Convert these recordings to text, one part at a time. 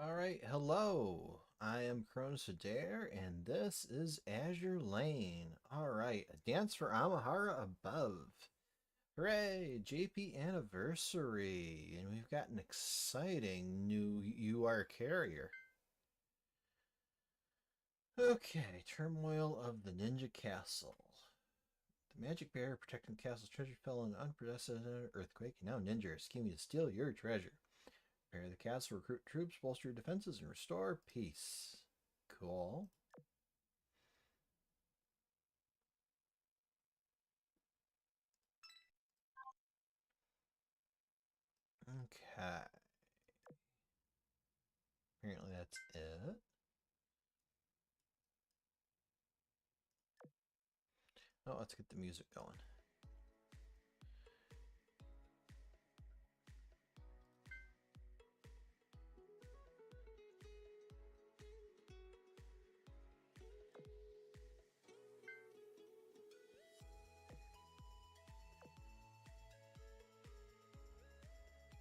Alright, hello. I am Cronus Adair, and this is Azure Lane. Alright, a dance for Amahara above. Hooray! JP anniversary! And we've got an exciting new UR carrier. Okay, Turmoil of the Ninja Castle. The magic barrier protecting the castle's treasure fell in an unprecedented earthquake, and now ninja are scheming to steal your treasure. Prepare the castle, recruit troops, bolster your defenses, and restore peace. Cool. Okay. Apparently that's it. Oh, let's get the music going.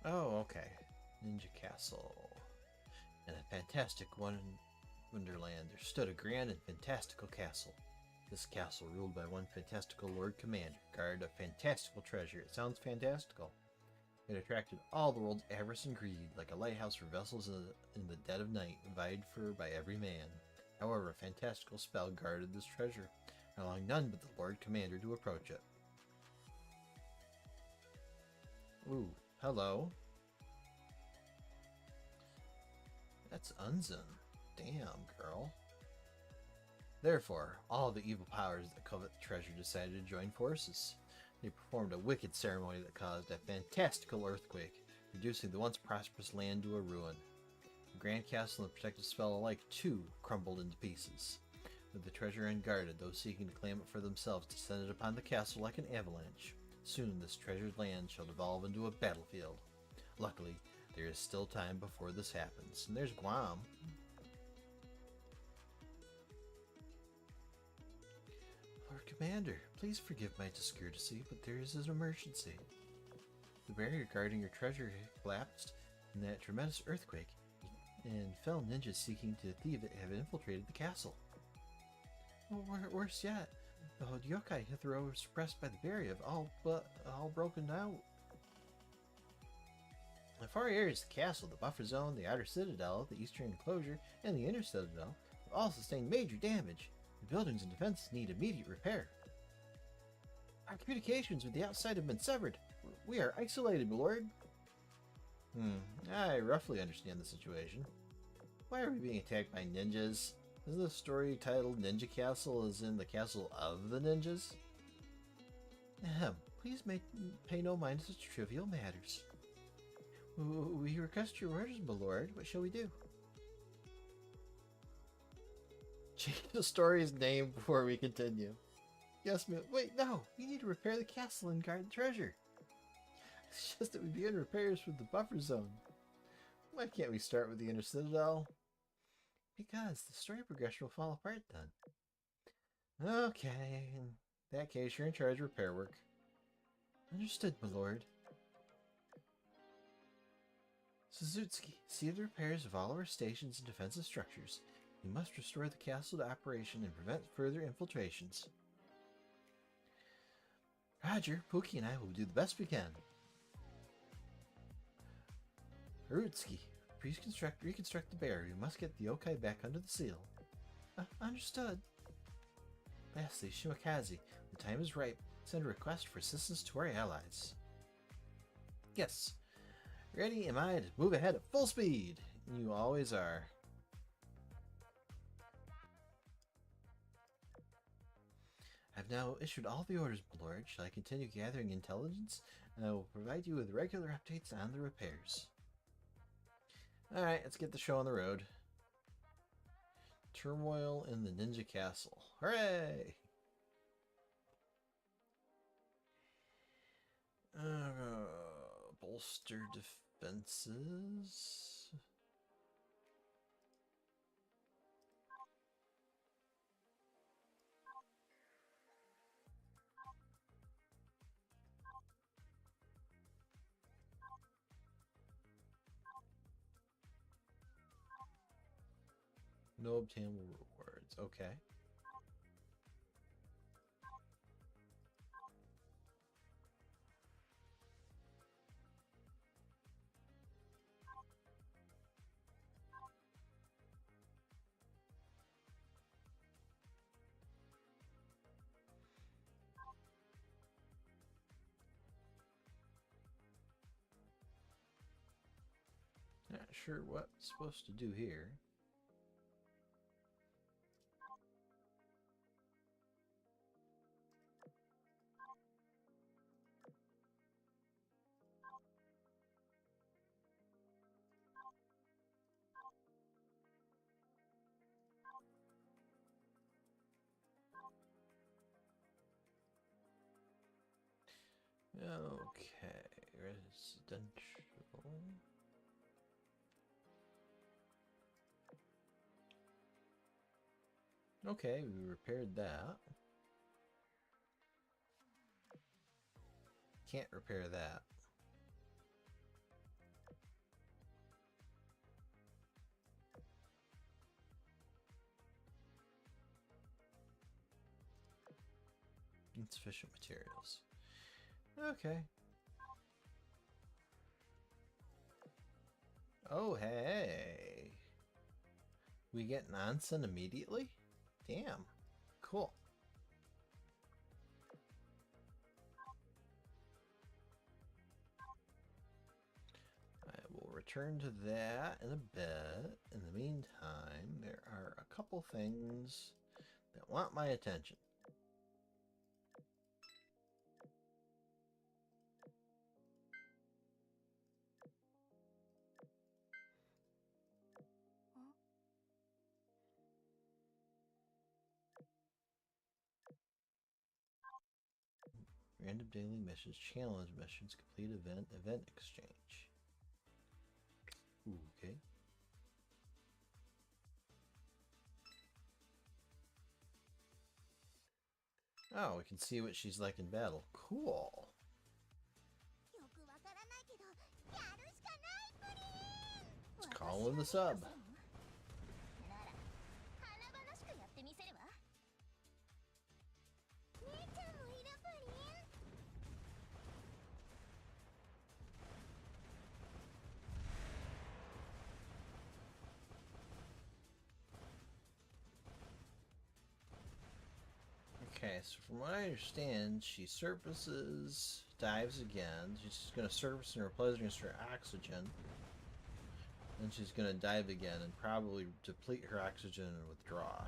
Oh, okay. Ninja Castle. In a fantastic wonderland, there stood a grand and fantastical castle. This castle, ruled by one fantastical Lord Commander, guarded a fantastical treasure. It sounds fantastical. It attracted all the world's avarice and greed, like a lighthouse for vessels in the dead of night, vied for by every man. However, a fantastical spell guarded this treasure, allowing none but the Lord Commander to approach it. Ooh, hello. That's Unzen. Damn, girl. Therefore, all the evil powers that covet the treasure decided to join forces. They performed a wicked ceremony that caused a fantastical earthquake, reducing the once prosperous land to a ruin. The grand castle and the protective spell alike, too, crumbled into pieces. With the treasure unguarded, those seeking to claim it for themselves descended upon the castle like an avalanche. Soon this treasured land shall devolve into a battlefield. Luckily, there is still time before this happens. And there's Guam. Lord Commander, please forgive my discourtesy, but there is an emergency. The barrier guarding your treasure collapsed in that tremendous earthquake, and fell ninjas seeking to thieve it have infiltrated the castle. Well, worse yet, the yokai hitherto suppressed by the barrier have all broken out. The far areas of the castle, the buffer zone, the outer citadel, the eastern enclosure, and the inner citadel have all sustained major damage. The buildings and defenses need immediate repair. Our communications with the outside have been severed. We are isolated, my lord. I roughly understand the situation. Why are we being attacked by ninjas? Isn't the story titled Ninja Castle as in the castle of the ninjas? Ahem, please pay no mind to such trivial matters. We request your orders, my lord. What shall we do? Change the story's name before we continue. Yes, ma'am. Wait, no. We need to repair the castle and guard the treasure. It's just that we begin repairs with the buffer zone. Why can't we start with the inner citadel? Because the story progression will fall apart then. Okay, in that case, you're in charge of repair work. Understood, my lord. Suzuki, see the repairs of all of our stations and defensive structures. We must restore the castle to operation and prevent further infiltrations. Roger, Pookie and I will do the best we can. Harutsuki, please reconstruct the barrier. We must get the yokai back under the seal. Understood. Lastly, Shimakaze, the time is ripe. Send a request for assistance to our allies. Yes. Ready am I to move ahead at full speed. You always are. I've now issued all the orders, my lord. Shall I continue gathering intelligence? And I will provide you with regular updates on the repairs. Alright, let's get the show on the road. Turmoil in the Ninja Castle. Hooray! Bolster defenses. No obtainable rewards. Okay. Not sure what I'm supposed to do here. Okay, residential. Okay, we repaired that. Can't repair that. Insufficient materials. Okay. Oh, hey. We get Nansen immediately? Damn. Cool. I will return to that in a bit. In the meantime, there are a couple things that want my attention. Random daily missions, challenge missions, complete event exchange. Ooh, okay. Oh, we can see what she's like in battle. Cool. Let's call in the sub. Okay, so from what I understand, she surfaces, dives again. She's going to surface and replenish her oxygen. Then she's going to dive again and probably deplete her oxygen and withdraw.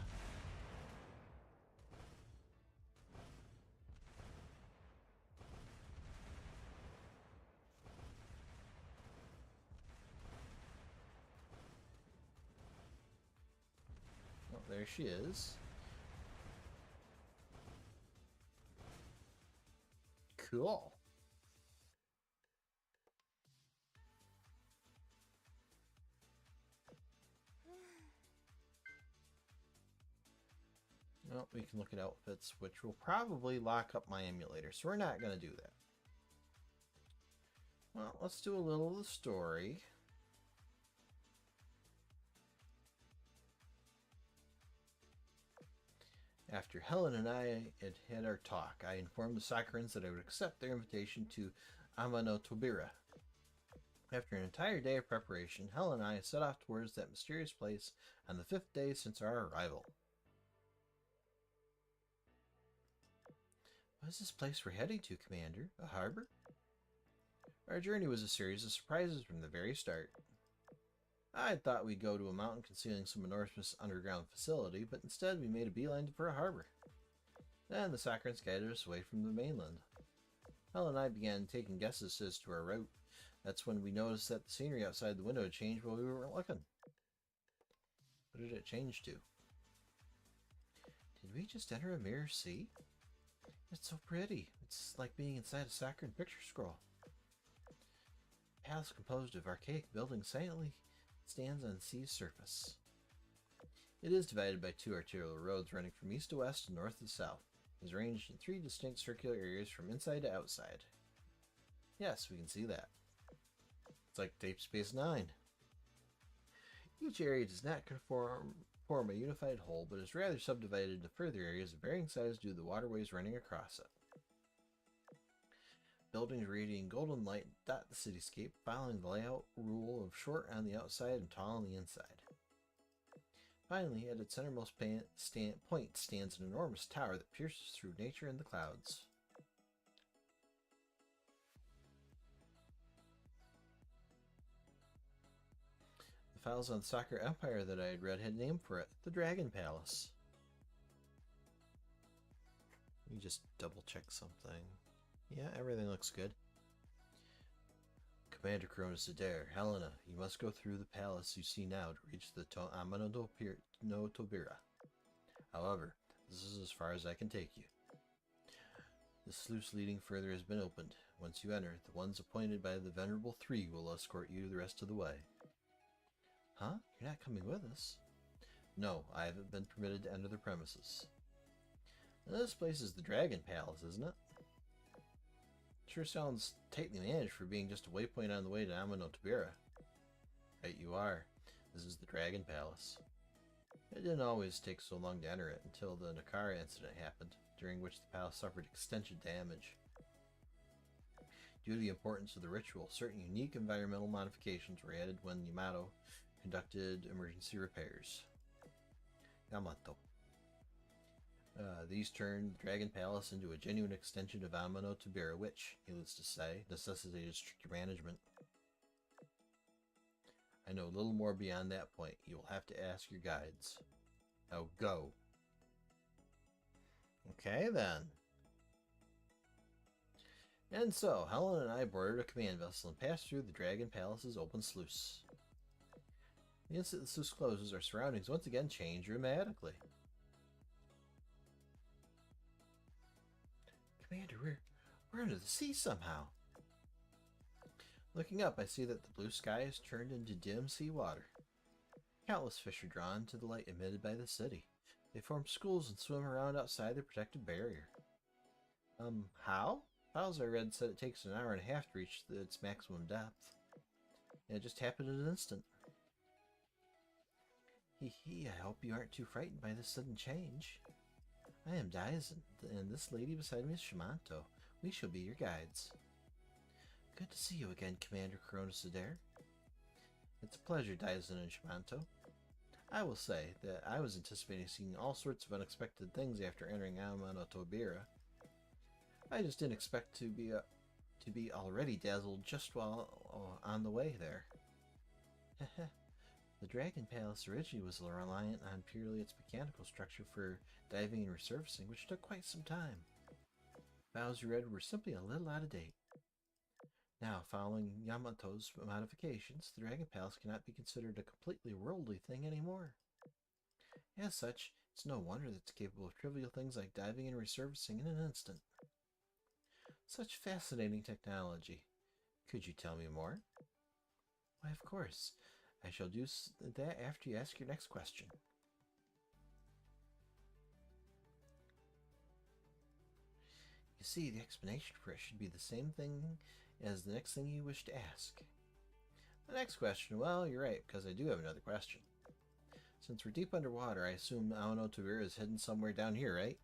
Oh, there she is. Cool. Well, we can look at outfits, which will probably lock up my emulator, so we're not going to do that. Well, let's do a little of the story. After Helen and I had our talk, I informed the Sakurans that I would accept their invitation to Amano. After an entire day of preparation, Helen and I set off towards that mysterious place on the 5th day since our arrival. What is this place we're heading to, Commander? A harbor? Our journey was a series of surprises from the very start. I had thought we'd go to a mountain concealing some enormous underground facility, but instead we made a beeline for a harbor. Then the Sakurans guided us away from the mainland. Helen and I began taking guesses as to our route. That's when we noticed that the scenery outside the window had changed while we weren't looking. What did it change to? Did we just enter a mirror sea? It's so pretty. It's like being inside a Sakuran picture scroll. A palace composed of archaic buildings silently stands on the sea's surface. It is divided by 2 arterial roads running from east to west and north to south. It is arranged in 3 distinct circular areas from inside to outside. Yes, we can see that. It's like Deep Space Nine. Each area does not conform form a unified whole, but is rather subdivided into further areas of varying size due to the waterways running across it. Buildings radiating golden light dot the cityscape, following the layout rule of short on the outside and tall on the inside. Finally, at its centermost point stands an enormous tower that pierces through nature and the clouds. The files on the Soccer Empire that I had read had a name for it, the Dragon Palace. Let me just double check something. Yeah, everything looks good. Commander Cronus Adair, Helena, you must go through the palace you see now to reach the Amahara no Tobira. However, this is as far as I can take you. The sluice leading further has been opened. Once you enter, the ones appointed by the Venerable Three will escort you the rest of the way. Huh? You're not coming with us? No, I haven't been permitted to enter the premises. Now, this place is the Dragon Palace, isn't it? Sure sounds tightly managed for being just a waypoint on the way to Amahara no Tobira. Right you are. This is the Dragon Palace. It didn't always take so long to enter it until the Nakara incident happened, during which the palace suffered extensive damage. Due to the importance of the ritual, certain unique environmental modifications were added when Yamato conducted emergency repairs. Yamato. These turned the Dragon Palace into a genuine extension of Amahara no Tobira, which, needless to say, necessitated stricter management. I know little more beyond that point. You will have to ask your guides. Now go. Okay then. And so, Helen and I boarded a command vessel and passed through the Dragon Palace's open sluice. The instant the sluice closes, our surroundings once again change dramatically. Commander, we're under the sea somehow. Looking up, I see that the blue sky has turned into dim sea water. Countless fish are drawn to the light emitted by the city. They form schools and swim around outside their protective barrier. How? Files I read said it takes an hour and a half to reach its maximum depth. And it just happened in an instant. Hee, I hope you aren't too frightened by this sudden change. I am Daisen, and this lady beside me is Shimanto. We shall be your guides. Good to see you again, Commander Cronus Adair. It's a pleasure, Daisen and Shimanto. I will say that I was anticipating seeing all sorts of unexpected things after entering Amahara no Tobira. I just didn't expect to be already dazzled just while on the way there. The Dragon Palace originally was reliant on purely its mechanical structure for diving and resurfacing, which took quite some time. Vows you read were simply a little out of date. Now, following Yamato's modifications, the Dragon Palace cannot be considered a completely worldly thing anymore. As such, it's no wonder that it's capable of trivial things like diving and resurfacing in an instant. Such fascinating technology. Could you tell me more? Why, of course. I shall do that after you ask your next question. You see, the explanation for it should be the same thing as the next thing you wish to ask. The next question, well, you're right, because I do have another question. Since we're deep underwater, I assume Amahara no Tobira is hidden somewhere down here, right?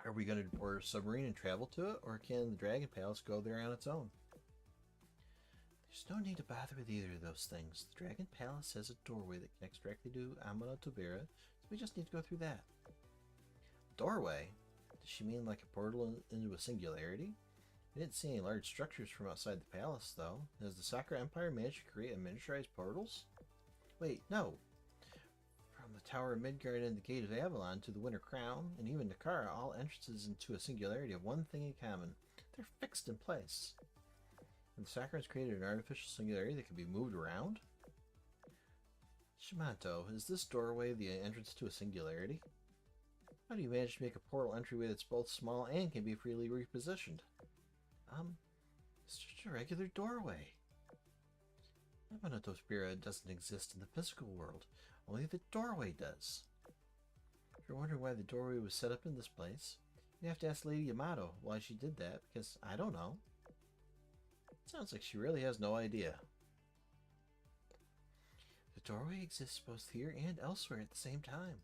Are we going to board a submarine and travel to it, or can the Dragon Palace go there on its own? There's no need to bother with either of those things. The Dragon Palace has a doorway that connects directly to Amahara no Tobira, so we just need to go through that. Doorway? Does she mean like a portal into a singularity? I didn't see any large structures from outside the palace, though. Has the Soccer Empire managed to create miniaturized portals? Wait, no. From the Tower of Midgard and the Gate of Avalon to the Winter Crown, and even Nakara, all entrances into a singularity have one thing in common. They're fixed in place. And the Soccer has created an artificial singularity that can be moved around? Shimanto, is this doorway the entrance to a singularity? How do you manage to make a portal entryway that's both small and can be freely repositioned? It's just a regular doorway. Amahara no Tobira doesn't exist in the physical world. Only the doorway does. If you're wondering why the doorway was set up in this place, you have to ask Lady Yamato why she did that, because I don't know. Sounds like she really has no idea. doorway exists both here and elsewhere at the same time.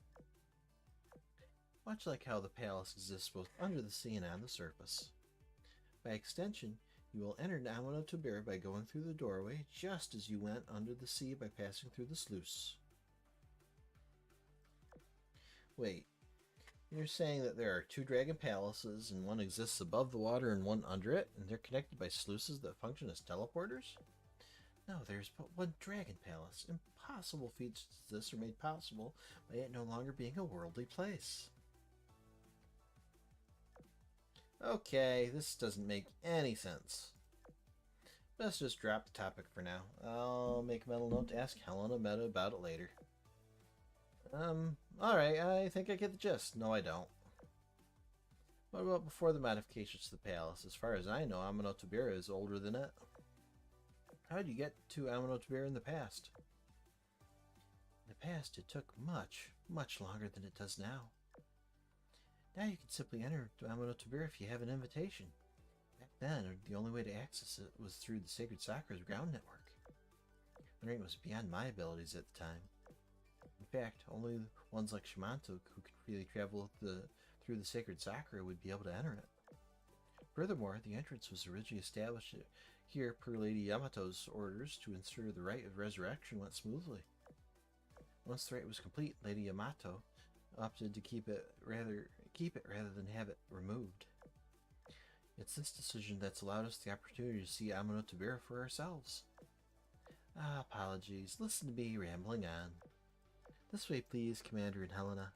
Much like how the palace exists both under the sea and on the surface. By extension, you will enter Amano Tobira by going through the doorway, just as you went under the sea by passing through the sluice. Wait, you're saying that there are two dragon palaces, and one exists above the water and one under it, and they're connected by sluices that function as teleporters? No, there's but one dragon palace. Impossible feats as this are made possible by it no longer being a worldly place. Okay, this doesn't make any sense. Let's just drop the topic for now. I'll make a mental note to ask Helena Meta about it later. Alright, I think I get the gist. No, I don't. What about before the modifications to the palace? As far as I know, Amano Tobira is older than it. How did you get to Amano Tobira in the past? In the past, it took much, much longer than it does now. Now you can simply enter Amano Tobira if you have an invitation. Back then, the only way to access it was through the Sacred Sakura's ground network. Entering was beyond my abilities at the time. In fact, only ones like Shimanto who could freely travel through the Sacred Sakura would be able to enter it. Furthermore, the entrance was originally established here per Lady Yamato's orders to ensure the rite of resurrection went smoothly. Once the rite was complete, Lady Yamato opted to keep it rather than have it removed. It's this decision that's allowed us the opportunity to see Amano Tobira for ourselves. Apologies. Listen to me rambling on. This way, please, Commander and Helena.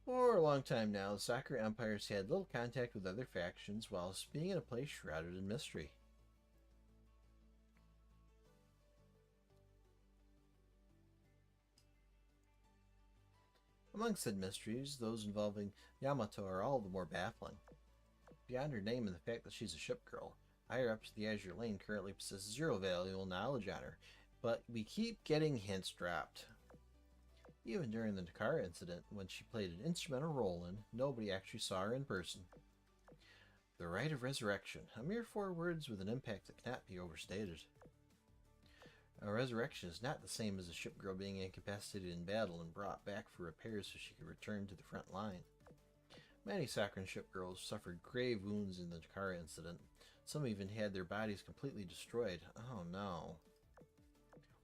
For a long time now, the Sakura Empire has had little contact with other factions whilst being in a place shrouded in mystery. Among said mysteries, those involving Yamato are all the more baffling. Beyond her name and the fact that she's a ship girl, higher ups the Azur Lane currently possess zero valuable knowledge on her, but we keep getting hints dropped. Even during the Takara incident, when she played an instrumental role in, nobody actually saw her in person. The Rite of Resurrection, a mere 4 words with an impact that cannot be overstated. A resurrection is not the same as a ship girl being incapacitated in battle and brought back for repairs so she could return to the front line. Many Sakuran ship girls suffered grave wounds in the Takara incident. Some even had their bodies completely destroyed. Oh no.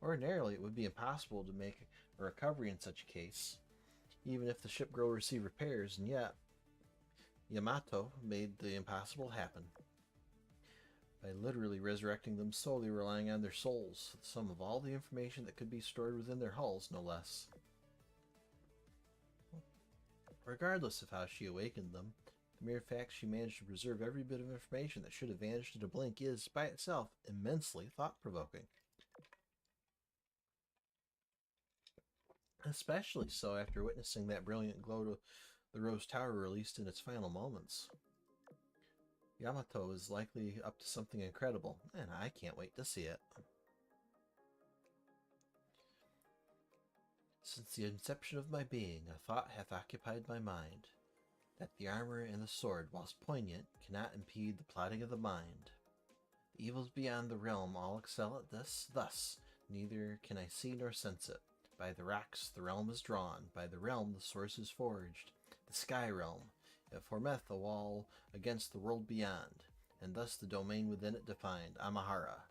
Ordinarily, it would be impossible to make a recovery in such a case, even if the ship girl received repairs, and yet Yamato made the impossible happen. By literally resurrecting them solely relying on their souls, the sum of all the information that could be stored within their hulls, no less. Regardless of how she awakened them, the mere fact she managed to preserve every bit of information that should have vanished in a blink is, by itself, immensely thought-provoking. Especially so after witnessing that brilliant glow the Rose Tower released in its final moments. Yamato is likely up to something incredible, and I can't wait to see it. Since the inception of my being, a thought hath occupied my mind, that the armor and the sword, whilst poignant, cannot impede the plotting of the mind. The evils beyond the realm all excel at this, thus, neither can I see nor sense it. By the rocks the realm is drawn, by the realm the source is forged, the sky realm. It formeth a wall against the world beyond, and thus the domain within it defined, Amahara.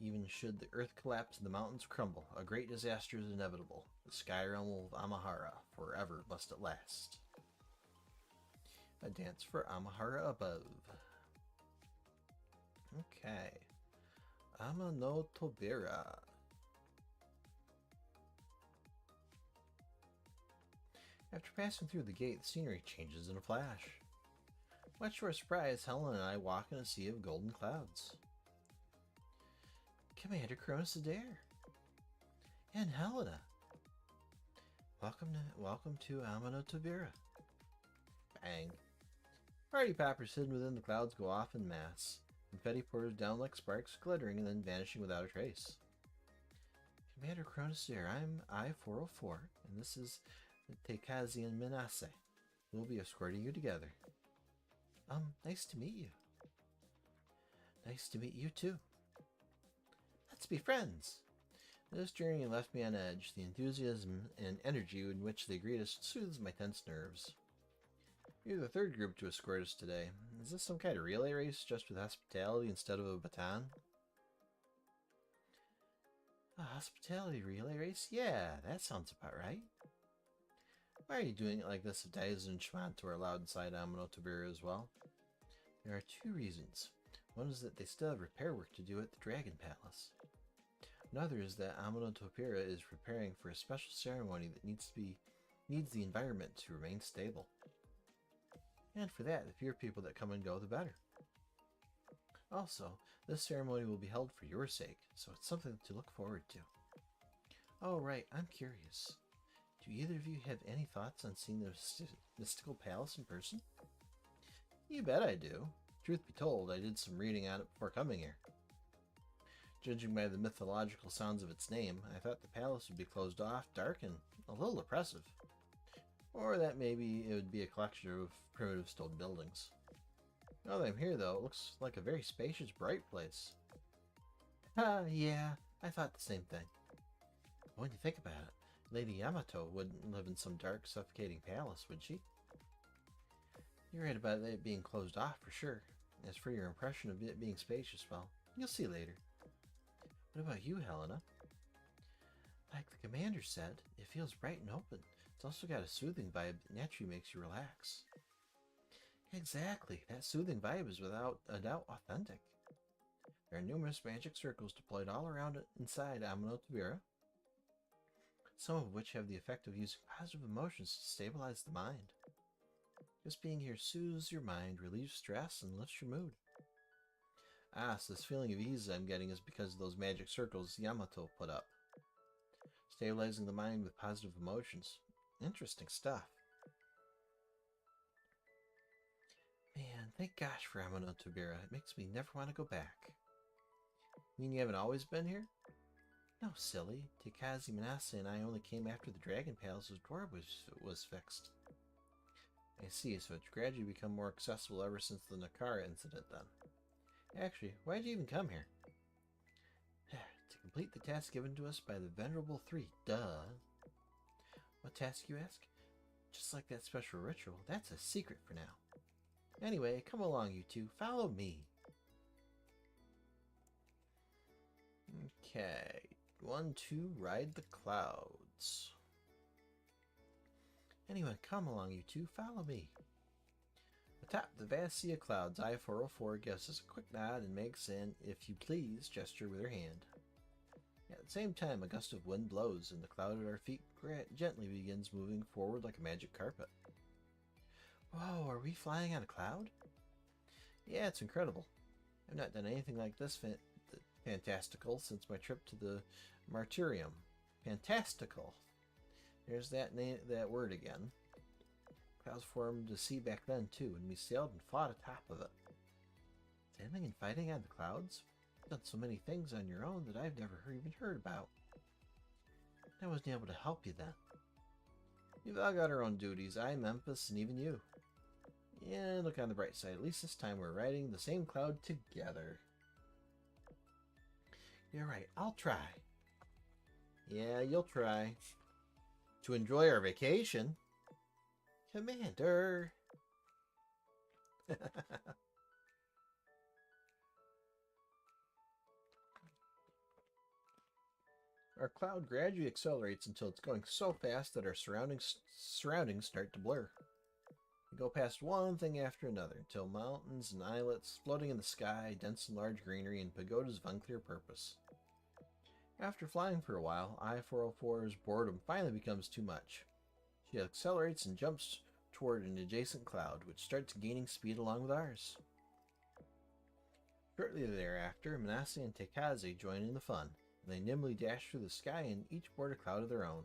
Even should the earth collapse and the mountains crumble, a great disaster is inevitable. The sky realm of Amahara forever must it last. A dance for Amahara above. Okay. Amano Tobira. After passing through the gate, the scenery changes in a flash. Much to our surprise, Helen and I walk in a sea of golden clouds. Commander Cronus Adair. And Helena. Welcome to Amano Tobira. Bang. Party poppers hidden within the clouds go off en masse. Confetti pours down like sparks, glittering and then vanishing without a trace. Commander Cronus Adair, I'm I-404, and this is Teikazian Minase. We'll be escorting you together. Nice to meet you. Nice to meet you too. Let's be friends. This journey left me on edge. The enthusiasm and energy in which they greet us soothes my tense nerves. You're the third group to escort us today. Is this some kind of relay race, just with hospitality instead of a baton? A hospitality relay race? Yeah, that sounds about right. Why are you doing it like this if Taihou and Schwanto are allowed inside Amahara as well? There are two reasons. One is that they still have repair work to do at the Dragon Palace. Another is that Amahara is preparing for a special ceremony that needs the environment to remain stable. And for that, the fewer people that come and go, the better. Also, this ceremony will be held for your sake, so it's something to look forward to. Oh right, I'm curious. Do either of you have any thoughts on seeing the mystical palace in person? You bet I do. Truth be told, I did some reading on it before coming here. Judging by the mythological sounds of its name, I thought the palace would be closed off, dark, and a little oppressive. Or that maybe it would be a collection of primitive stone buildings. Now that I'm here, though, it looks like a very spacious, bright place. Yeah, I thought the same thing. When you think about it, Lady Yamato wouldn't live in some dark, suffocating palace, would she? You're right about it being closed off, for sure. As for your impression of it being spacious, well, you'll see later. What about you, Helena? Like the commander said, it feels bright and open. It's also got a soothing vibe that naturally makes you relax. Exactly. That soothing vibe is without a doubt authentic. There are numerous magic circles deployed all around inside Amahara, some of which have the effect of using positive emotions to stabilize the mind. Just being here soothes your mind, relieves stress, and lifts your mood. Ah, so this feeling of ease I'm getting is because of those magic circles Yamato put up. Stabilizing the mind with positive emotions. Interesting stuff. Man, thank gosh for Amahara. It makes me never want to go back. You mean you haven't always been here? No, silly. Takazi, Manase, and I only came after the Dragon Palace's door was fixed. I see, so it's gradually become more accessible ever since the Nakara incident then. Actually, why did you even come here? To complete the task given to us by the Venerable Three. Duh. What task, you ask? Just like that special ritual, that's a secret for now. Anyway, come along, you two. Follow me. Okay. 1, 2, ride the clouds. Anyone, come along, you two. Follow me. Atop the vast sea of clouds, I-404 gives us a quick nod and makes an, if you please, gesture with her hand. At the same time, a gust of wind blows, and the cloud at our feet gently begins moving forward like a magic carpet. Whoa, are we flying on a cloud? Yeah, it's incredible. I've not done anything like this fantastical since my trip to the Martyrium. Fantastical. There's that word again. Clouds formed a sea back then too, and we sailed and fought atop of it. Sailing and fighting on the clouds? You've done so many things on your own that I've never even heard about. I wasn't able to help you then. We've all got our own duties, I, Memphis, and even you. Yeah, look on the bright side. At least this time we're riding the same cloud together. You're right, I'll try. Yeah, you'll try. To enjoy our vacation. Commander! Our cloud gradually accelerates until it's going so fast that our surroundings start to blur. We go past one thing after another, until mountains and islets floating in the sky, dense and large greenery, and pagodas of unclear purpose. After flying for a while, I-404's boredom finally becomes too much. She accelerates and jumps toward an adjacent cloud, which starts gaining speed along with ours. Shortly thereafter, Manase and Takaze join in the fun, and they nimbly dash through the sky and each board a cloud of their own.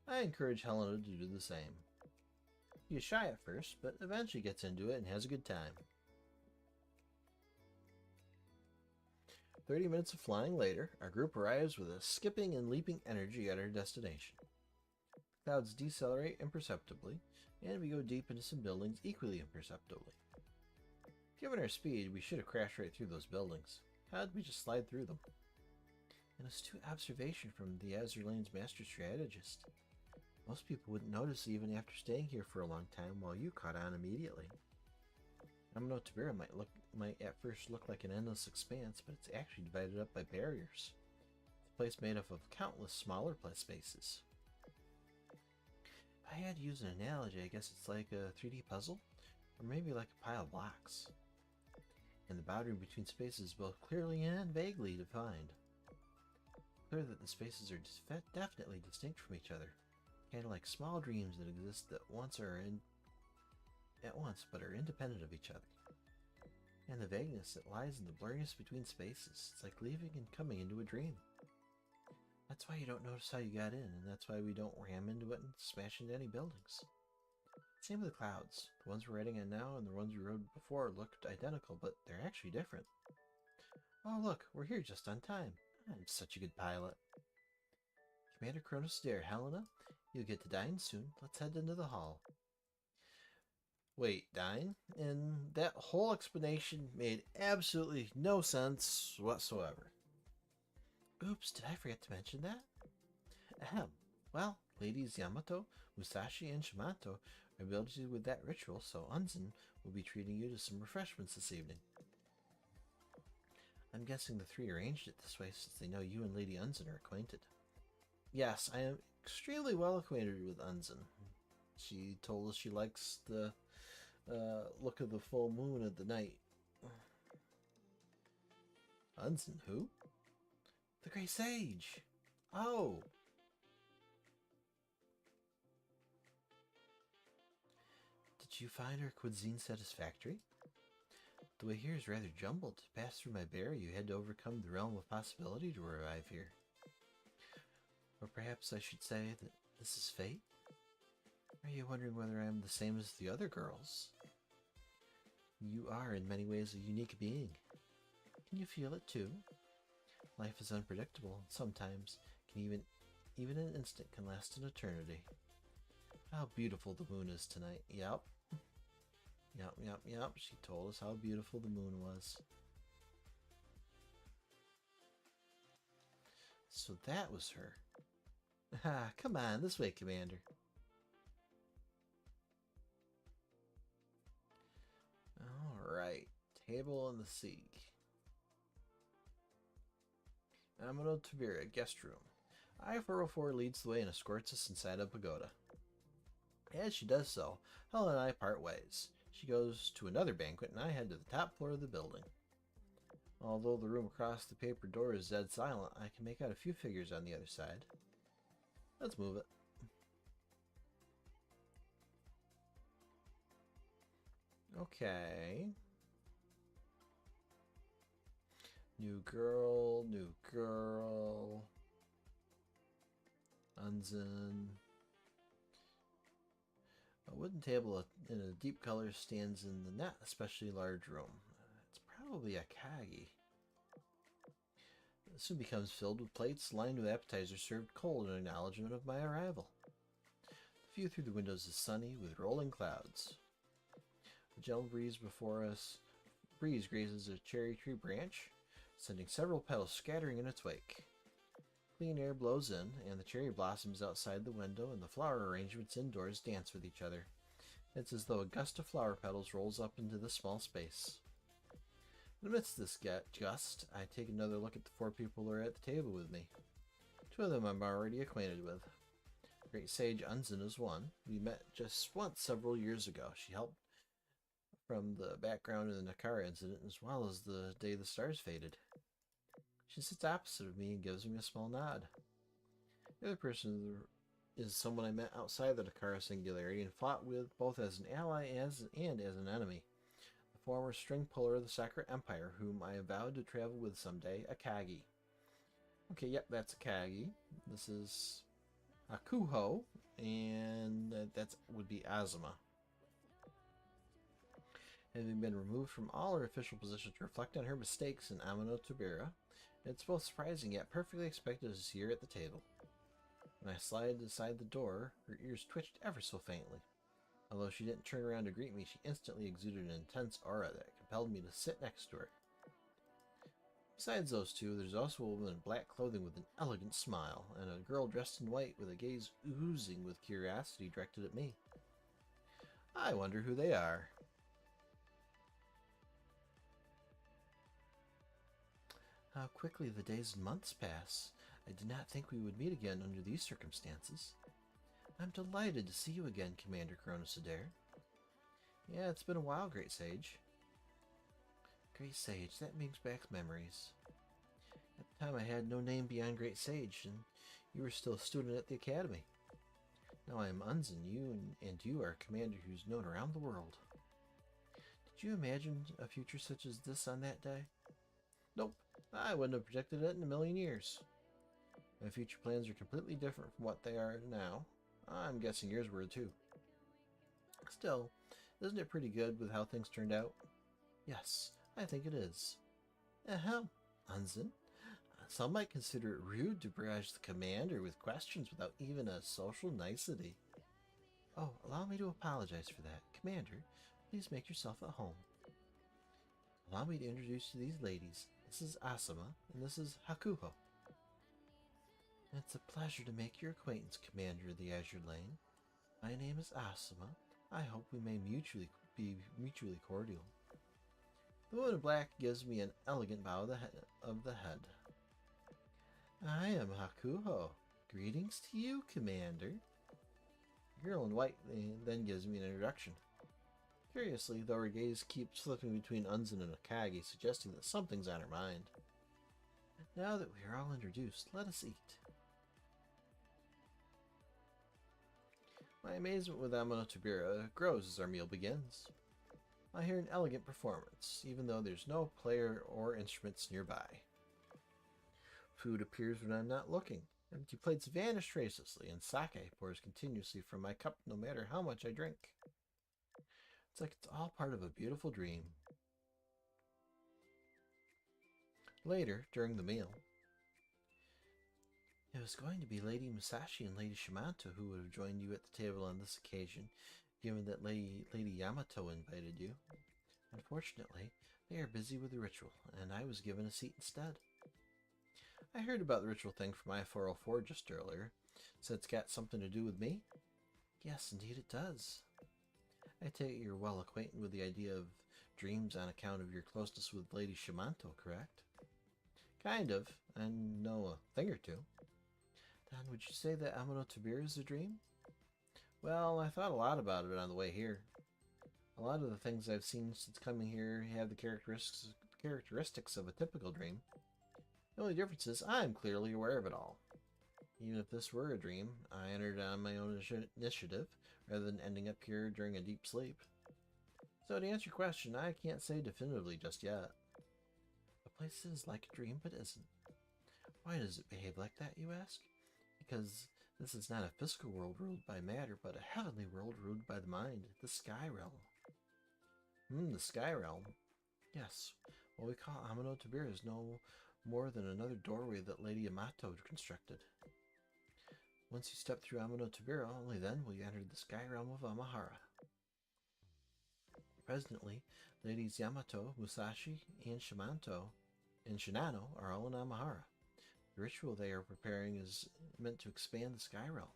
I encourage Helena to do the same. She is shy at first, but eventually gets into it and has a good time. 30 minutes of flying later, our group arrives with a skipping and leaping energy at our destination. Clouds decelerate imperceptibly, and we go deep into some buildings equally imperceptibly. Given our speed, we should have crashed right through those buildings. How did we just slide through them? An astute observation from the Azur Lane's master strategist. Most people wouldn't notice even after staying here for a long time, while you caught on immediately. Amahara might at first look like an endless expanse, but it's actually divided up by barriers. It's a place made up of countless smaller spaces. If I had to use an analogy, I guess it's like a 3D puzzle, or maybe like a pile of blocks. And the boundary between spaces is both clearly and vaguely defined. Clear that the spaces are definitely distinct from each other, kind of like small dreams that exist at once but are independent of each other. And the vagueness that lies in the blurriness between spaces. It's like leaving and coming into a dream. That's why you don't notice how you got in, and that's why we don't ram into it and smash into any buildings. Same with the clouds. The ones we're riding on now and the ones we rode before looked identical, but they're actually different. Oh look, we're here just on time. I'm such a good pilot. Commander Kronos Dare, Helena, you'll get to dine soon. Let's head into the hall. Wait, dine? And that whole explanation made absolutely no sense whatsoever. Oops, did I forget to mention that? Ahem. Well, Ladies Yamato, Musashi, and Shimato are ability with that ritual, so Unzen will be treating you to some refreshments this evening. I'm guessing the three arranged it this way since they know you and Lady Unzen are acquainted. Yes, I am extremely well acquainted with Unzen. She told us she likes the look of the full moon at the night. Unzen, who? The Grey Sage! Oh! Did you find her cuisine satisfactory? The way here is rather jumbled. To pass through my barrier, you had to overcome the realm of possibility to arrive here. Or perhaps I should say that this is fate? Are you wondering whether I am the same as the other girls? You are in many ways a unique being. Can you feel it too? Life is unpredictable, and sometimes even an instant can last an eternity. How beautiful the moon is tonight. Yep. She told us how beautiful the moon was. So that was her. Ah, come on, this way, Commander. Alright, table in the sea. Amano Tavira, guest room. I-404 leads the way and escorts us inside a pagoda. As she does so, Helen and I part ways. She goes to another banquet and I head to the top floor of the building. Although the room across the paper door is dead silent, I can make out a few figures on the other side. Let's move it. Okay. New girl. Unzen. A wooden table in a deep color stands in the not especially large room. It's probably a kagi. It soon becomes filled with plates lined with appetizers served cold in acknowledgement of my arrival. The view through the windows is sunny with rolling clouds. A gentle breeze before us grazes a cherry tree branch, sending several petals scattering in its wake. Clean air blows in, and the cherry blossoms outside the window and the flower arrangements indoors dance with each other. It's as though a gust of flower petals rolls up into the small space. Amidst this gust, I take another look at the four people who are at the table with me. Two of them I'm already acquainted with. Great Sage Unzen is one. We met just once several years ago. She helped from the background of the Nakara incident as well as the day the stars faded. She sits opposite of me and gives me a small nod. The other person is someone I met outside the Nakara Singularity and fought with both as an ally and as an enemy. The former string puller of the Sacred Empire, whom I have vowed to travel with someday, a Kagi. Okay, yep, that's a Kagi. This is a Kuho, and that would be Azuma. Having been removed from all her official positions to reflect on her mistakes in Amano Tubera, it's both surprising yet perfectly expected to see her at the table. When I slid aside the door, her ears twitched ever so faintly. Although she didn't turn around to greet me, she instantly exuded an intense aura that compelled me to sit next to her. Besides those two, there's also a woman in black clothing with an elegant smile, and a girl dressed in white with a gaze oozing with curiosity directed at me. I wonder who they are. How quickly the days and months pass. I did not think we would meet again under these circumstances. I'm delighted to see you again, Commander Cronus Adair. Yeah, it's been a while, Great Sage. Great Sage, that brings back memories. At the time I had no name beyond Great Sage, and you were still a student at the Academy. Now I am Unzen, and you are a commander who's known around the world. Did you imagine a future such as this on that day? Nope, I wouldn't have predicted it in a million years. My future plans are completely different from what they are now. I'm guessing yours were too. Still, isn't it pretty good with how things turned out? Yes, I think it is. Ahem, Unzen. Some might consider it rude to barrage the commander with questions without even a social nicety. Oh, allow me to apologize for that. Commander, please make yourself at home. Allow me to introduce you to these ladies. This is Asuma, and this is Hakuho. It's a pleasure to make your acquaintance, Commander of the Azure Lane. My name is Asuma. I hope we may be mutually cordial. The woman in black gives me an elegant bow of the head. I am Hakuho. Greetings to you, Commander. The girl in white then gives me an introduction. Curiously, though, her gaze keeps flipping between Unzen and Akagi, suggesting that something's on her mind. Now that we are all introduced, let us eat. My amazement with Amano Tabira grows as our meal begins. I hear an elegant performance, even though there's no player or instruments nearby. Food appears when I'm not looking. Empty plates vanish tracelessly, and sake pours continuously from my cup no matter how much I drink. It's like it's all part of a beautiful dream. Later, during the meal, it was going to be Lady Musashi and Lady Shimanto who would have joined you at the table on this occasion, given that Lady Yamato invited you. Unfortunately, they are busy with the ritual, and I was given a seat instead. I heard about the ritual thing from I-404 just earlier. So it's got something to do with me? Yes, indeed it does. I take it you're well acquainted with the idea of dreams on account of your closeness with Lady Shimanto, correct? Kind of. I know a thing or two. Then would you say that Amano Tabir is a dream? Well, I thought a lot about it on the way here. A lot of the things I've seen since coming here have the characteristics of a typical dream. The only difference is I'm clearly aware of it all. Even if this were a dream, I entered on my own initiative, rather than ending up here during a deep sleep. So to answer your question, I can't say definitively just yet. The place is like a dream, but isn't. Why does it behave like that, you ask? Because this is not a physical world ruled by matter, but a heavenly world ruled by the mind, the Sky Realm. The Sky Realm. Yes, what we call Amano Tabir is no more than another doorway that Lady Yamato constructed. Once you step through Amano Tabira, only then will you enter the Sky Realm of Amahara. Presently, Ladies Yamato, Musashi, and Shinano are all in Amahara. The ritual they are preparing is meant to expand the Sky Realm.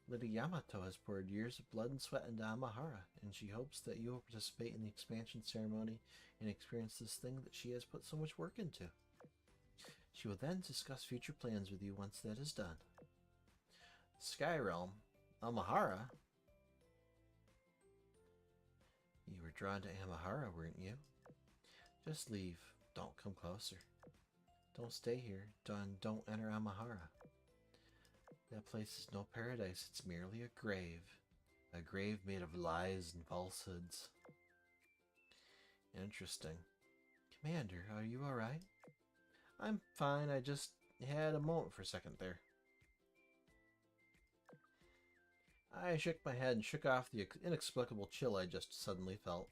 Lady Yamato has poured years of blood and sweat into Amahara, and she hopes that you will participate in the expansion ceremony and experience this thing that she has put so much work into. She will then discuss future plans with you once that is done. Sky Realm, Amahara? You were drawn to Amahara, weren't you? Just leave. Don't come closer. Don't stay here. Don't enter Amahara. That place is no paradise. It's merely a grave. A grave made of lies and falsehoods. Interesting. Commander, are you alright? I'm fine. I just had a moment for a second there. I shook my head and shook off the inexplicable chill I just suddenly felt.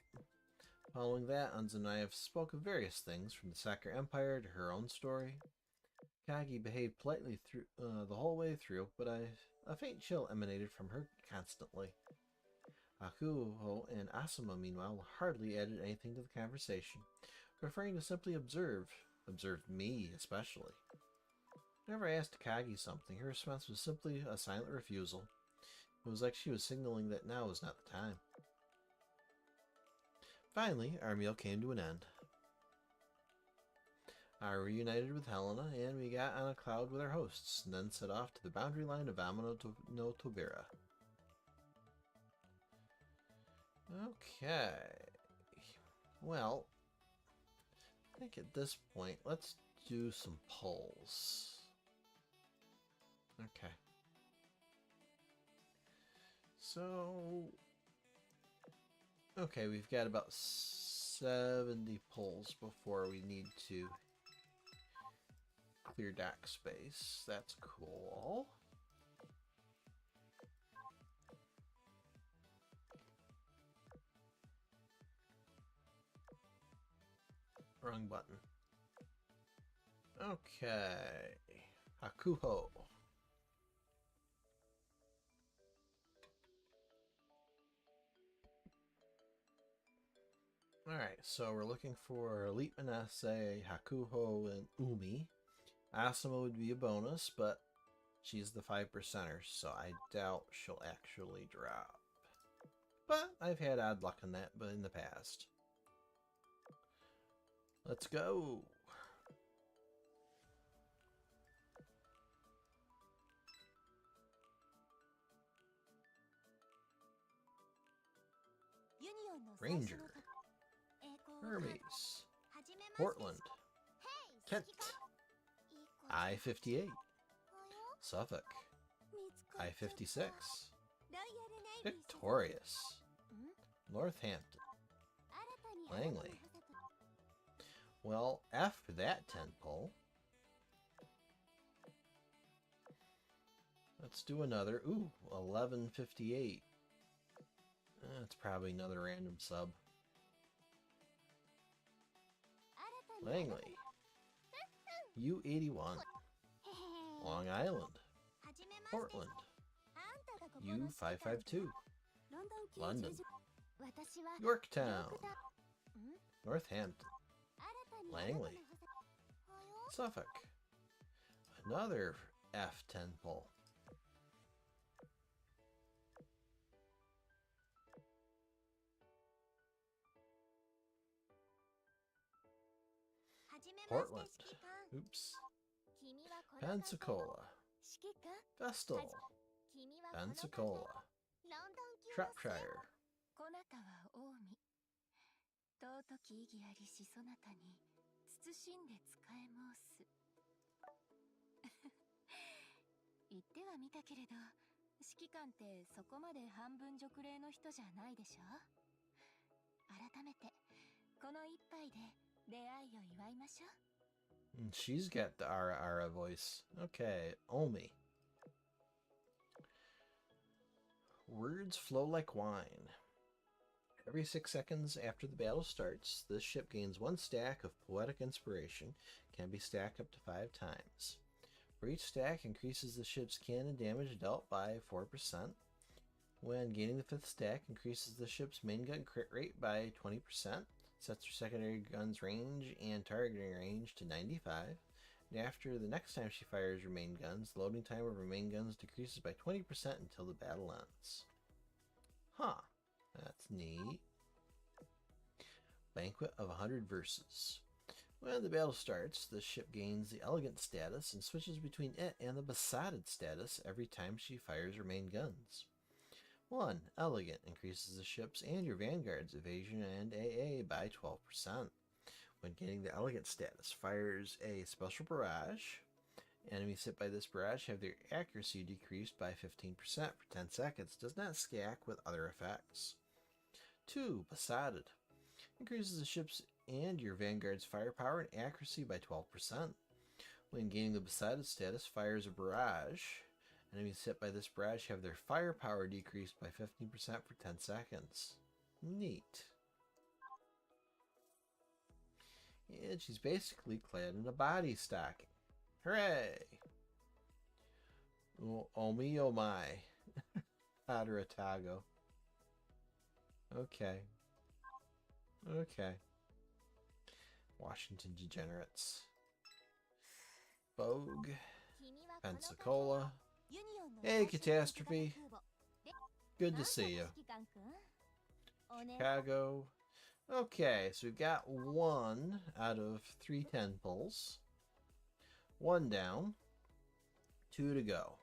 Following that, Unzen and I have spoke of various things, from the Sakura Empire to her own story. Kagi behaved politely through the whole way through, but a faint chill emanated from her constantly. Hakuho and Asuma, meanwhile, hardly added anything to the conversation, preferring to simply observe. Observed me, especially. Whenever I asked Takagi something, her response was simply a silent refusal. It was like she was signaling that now was not the time. Finally, our meal came to an end. I reunited with Helena, and we got on a cloud with our hosts, and then set off to the boundary line of Amano no Tobira. Okay. Well, I think at this point, let's do some polls. Okay. So, okay, we've got about 70 polls before we need to clear dock space. That's cool. Wrong button. Okay. Hakuho. Alright, so we're looking for Elite Manase, Hakuho, and Umi. Asuma would be a bonus, but she's the 5%er, so I doubt she'll actually drop. But I've had odd luck on that in the past. Let's go! Ranger, Hermes, Portland, Kent, I-58, Suffolk, I-56, Victorious, Northampton, Langley. Well, after that 10 poll, let's do another. Ooh, 1158. That's probably another random sub. Langley, U81, Long Island, Portland, U552, London, Yorktown, Northampton, Langley, Suffolk, another F10 poll. Portland, oops, Pensacola, Vestal, Pensacola, Shropshire, and she's got the Ara Ara voice. Okay, Omi. Words flow like wine. Every 6 seconds after the battle starts, this ship gains 1 stack of poetic inspiration, can be stacked up to 5 times. For each stack, increases the ship's cannon damage dealt by 4%. When gaining the 5th stack, increases the ship's main gun crit rate by 20%, sets her secondary gun's range and targeting range to 95. And after the next time she fires her main guns, the loading time of her main guns decreases by 20% until the battle ends. Huh. That's neat. Banquet of 100 Verses. When the battle starts, the ship gains the Elegant status and switches between it and the Besotted status every time she fires her main guns. 1. Elegant increases the ship's and your Vanguard's evasion and AA by 12%. When getting the Elegant status, fires a special barrage. Enemies hit by this barrage have their accuracy decreased by 15% for 10 seconds. Does not stack with other effects. 2. Besotted. Increases the ship's and your Vanguard's firepower and accuracy by 12%. When gaining the Besotted status, fires a barrage. Enemies hit by this barrage have their firepower decreased by 15% for 10 seconds. Neat. And she's basically clad in a body stocking. Hooray! Oh me, oh my. Aderatago. Okay. Okay. Washington Degenerates. Vogue. Pensacola. Hey, Catastrophe. Good to see you. Chicago. Okay, so we've got 1 out of 3 10-pulls. 1 down. 2 to go.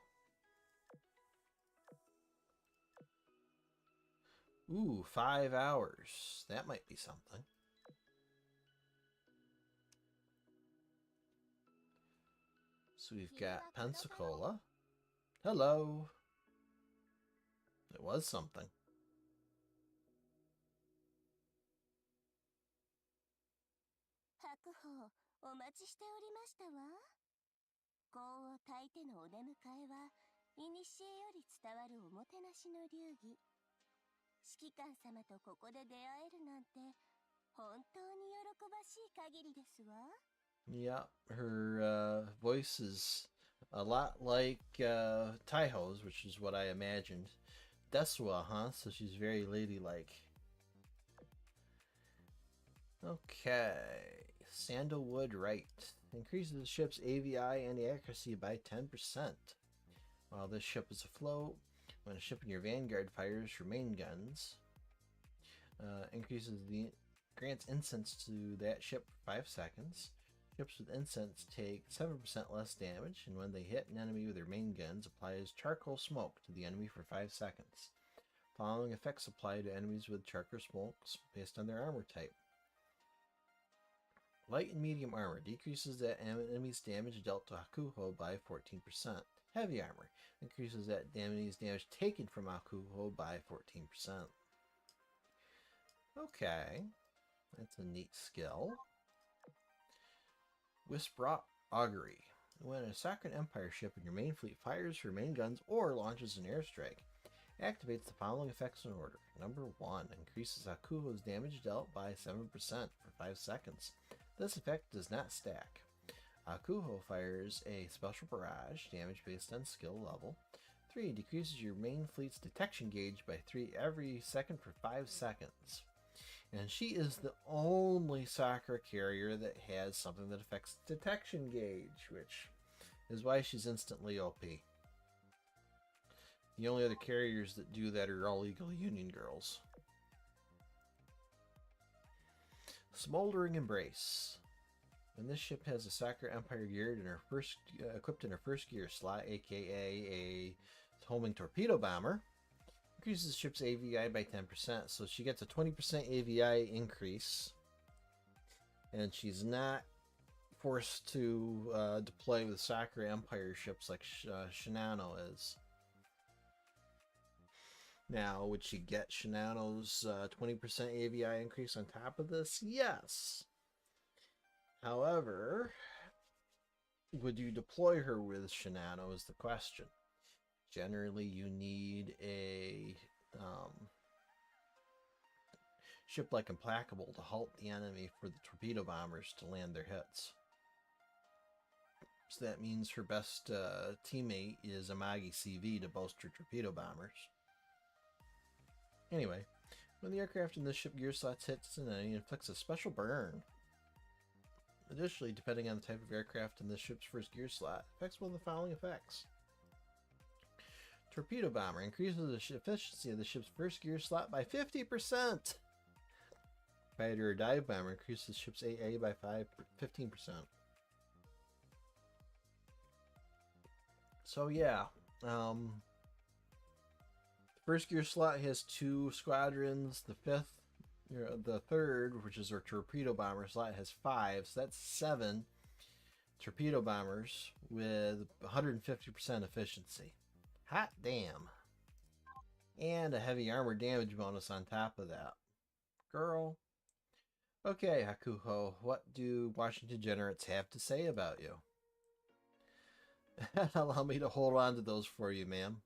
Ooh, 5 hours. That might be something. So we've got Pensacola. Hello. It was something. 白鵬、お待ちしておりましたわ。功を焚いてのお出迎えは、古より伝わるおもてなしの流儀。指揮官様とここで出会えるなんて、本当に喜ばしい限りですわ。Yeah, her voice is a lot like Taihou's, which is what I imagined. Deswa, huh? So she's very ladylike. Okay. Sandalwood Right. Increases the ship's AVI and accuracy by 10%. While this ship is afloat, when a ship in your vanguard fires your main guns, grants incense to that ship for 5 seconds. Ships with incense take 7% less damage, and when they hit an enemy with their main guns, applies charcoal smoke to the enemy for 5 seconds. Following effects apply to enemies with charcoal smokes based on their armor type. Light and medium armor decreases that enemy's damage dealt to Hakuho by 14%. Heavy armor increases that enemy's damage taken from Hakuho by 14%. Okay, that's a neat skill. Wisprot Augury. When a Sakura Empire ship in your main fleet fires her main guns or launches an airstrike, activates the following effects in order. Number 1. Increases Hakuho's damage dealt by 7% for 5 seconds. This effect does not stack. Hakuho fires a special barrage, damage based on skill level. 3. Decreases your main fleet's detection gauge by 3 every second for 5 seconds. And she is the only Sakura carrier that has something that affects detection gauge, which is why she's instantly OP. The only other carriers that do that are all Eagle Union girls. Smoldering Embrace. When this ship has a Sakura Empire geared in her equipped in her first gear slot, aka a homing torpedo bomber, increases the ship's AVI by 10%, so she gets a 20% AVI increase, and she's not forced to deploy with Sakura Empire ships like Shinano is. Now, would she get Shinano's 20% AVI increase on top of this? Yes. However, would you deploy her with Shinano is the question. Generally, you need a ship like Implacable to halt the enemy for the torpedo bombers to land their hits. So that means her best teammate is Amagi CV to bolster torpedo bombers. Anyway, when the aircraft in this ship gear slots hits an enemy, it inflicts a special burn. Additionally, depending on the type of aircraft in this ship's first gear slot, affects one of the following effects. Torpedo Bomber increases the efficiency of the ship's first gear slot by 50%. Fighter or Dive Bomber increases the ship's AA by 15%. So yeah, first gear slot has 2 squadrons. The third, which is our torpedo bomber slot, has 5. So that's 7 torpedo bombers with 150% efficiency. Hot damn. And a heavy armor damage bonus on top of that. Girl. Okay, Hakuho, what do Washington Degenerates have to say about you? Allow me to hold on to those for you, ma'am.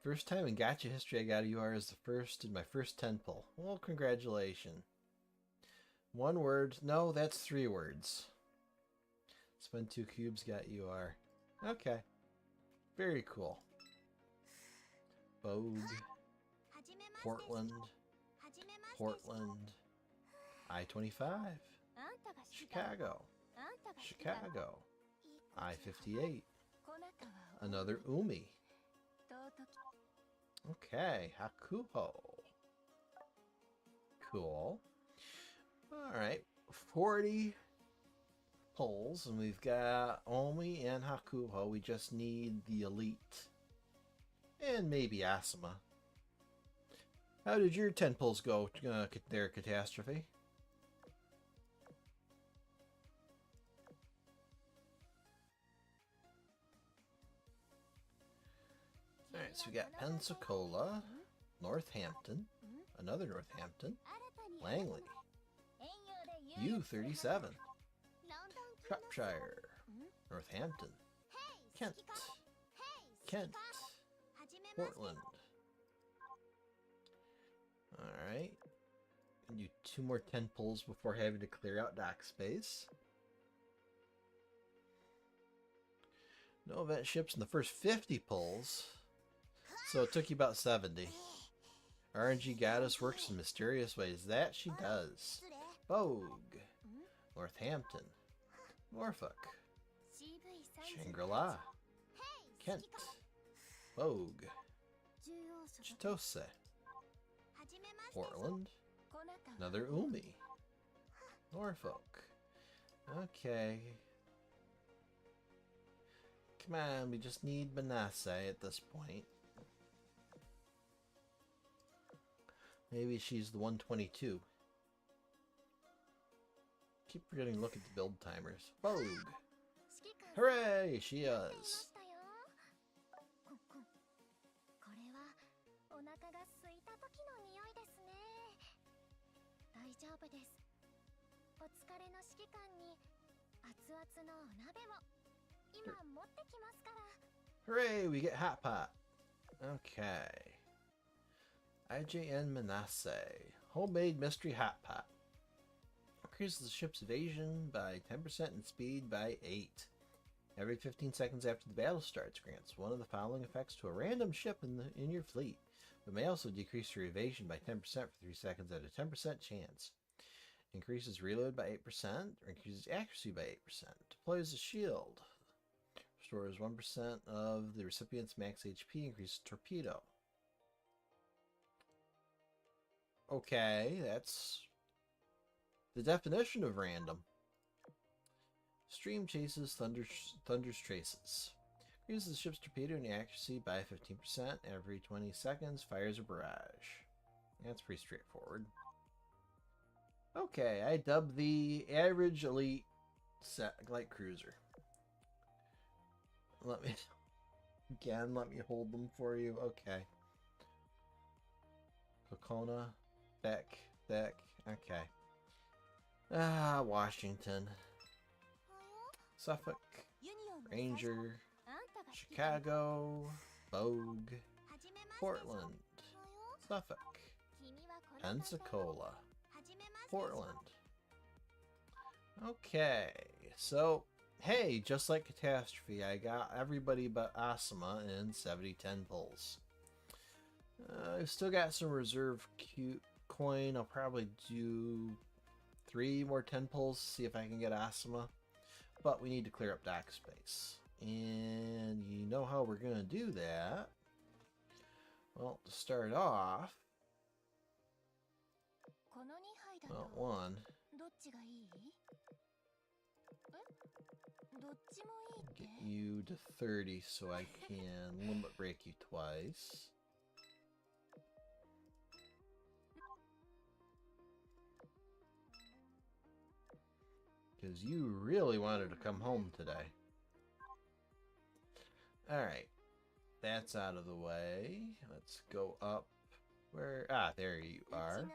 First time in Gacha history I got a UR as the first in my first 10-pull. Well, congratulations. 1 word. No, that's 3 words. Spend 2 cubes, got UR. Okay. Very cool. Bogue. Portland. Portland. I-25. Chicago. Chicago. I-58. Another Umi. Okay, Hakuho. Cool. Alright, 40 pulls, and we've got Omi and Hakuho. We just need the elite. And maybe Asuma. How did your 10 pulls go there, Catastrophe? Alright, so we got Pensacola, Northampton, another Northampton, Langley, U-37, Shropshire, Northampton, Kent, Portland. Alright. Do 2 more 10 pulls before having to clear out dock space. No event ships in the first 50 pulls. So it took you about 70. RNG Goddess works in mysterious ways. That she does. Bogue. Northampton. Norfolk. Shangri-La. Kent. Bogue. Chitose. Portland. Another Umi. Norfolk. Okay. Come on, we just need Manasseh at this point. Maybe she's the 122. Keep forgetting to look at the build timers. Bogue! Hooray! She is! Hooray! We get Hot Pot! Okay. IJN Manasseh. Homemade Mystery Hot Pot. Increases the ship's evasion by 10% and speed by 8. Every 15 seconds after the battle starts, grants one of the following effects to a random ship in your fleet, but may also decrease your evasion by 10% for 3 seconds at a 10% chance. Increases reload by 8%, or increases accuracy by 8%. Deploys a shield. Restores 1% of the recipient's max HP, increases torpedo. Okay, that's the definition of random. Stream chases Thunder's traces. Increases the ship's torpedo and accuracy by 15%. Every 20 seconds, fires a barrage. That's pretty straightforward. Okay, I dubbed the average elite light cruiser. Let me hold them for you. Okay. Kokona, Beck, okay. Washington, Suffolk, Ranger, Chicago, Bogue, Portland, Suffolk, Pensacola, Portland. Okay, so, hey, just like Catastrophe, I got everybody but Asuma in 70-10 pulls. I've still got some reserve coin. I'll probably do 3 more 10 pulls, see if I can get Asuma. But we need to clear up dock space. And you know how we're going to do that. Well, to start off, well, 1, get you to 30 so I can limit break you twice. Because you really wanted to come home today. Alright. That's out of the way. Let's go up. Where? Ah, there you are.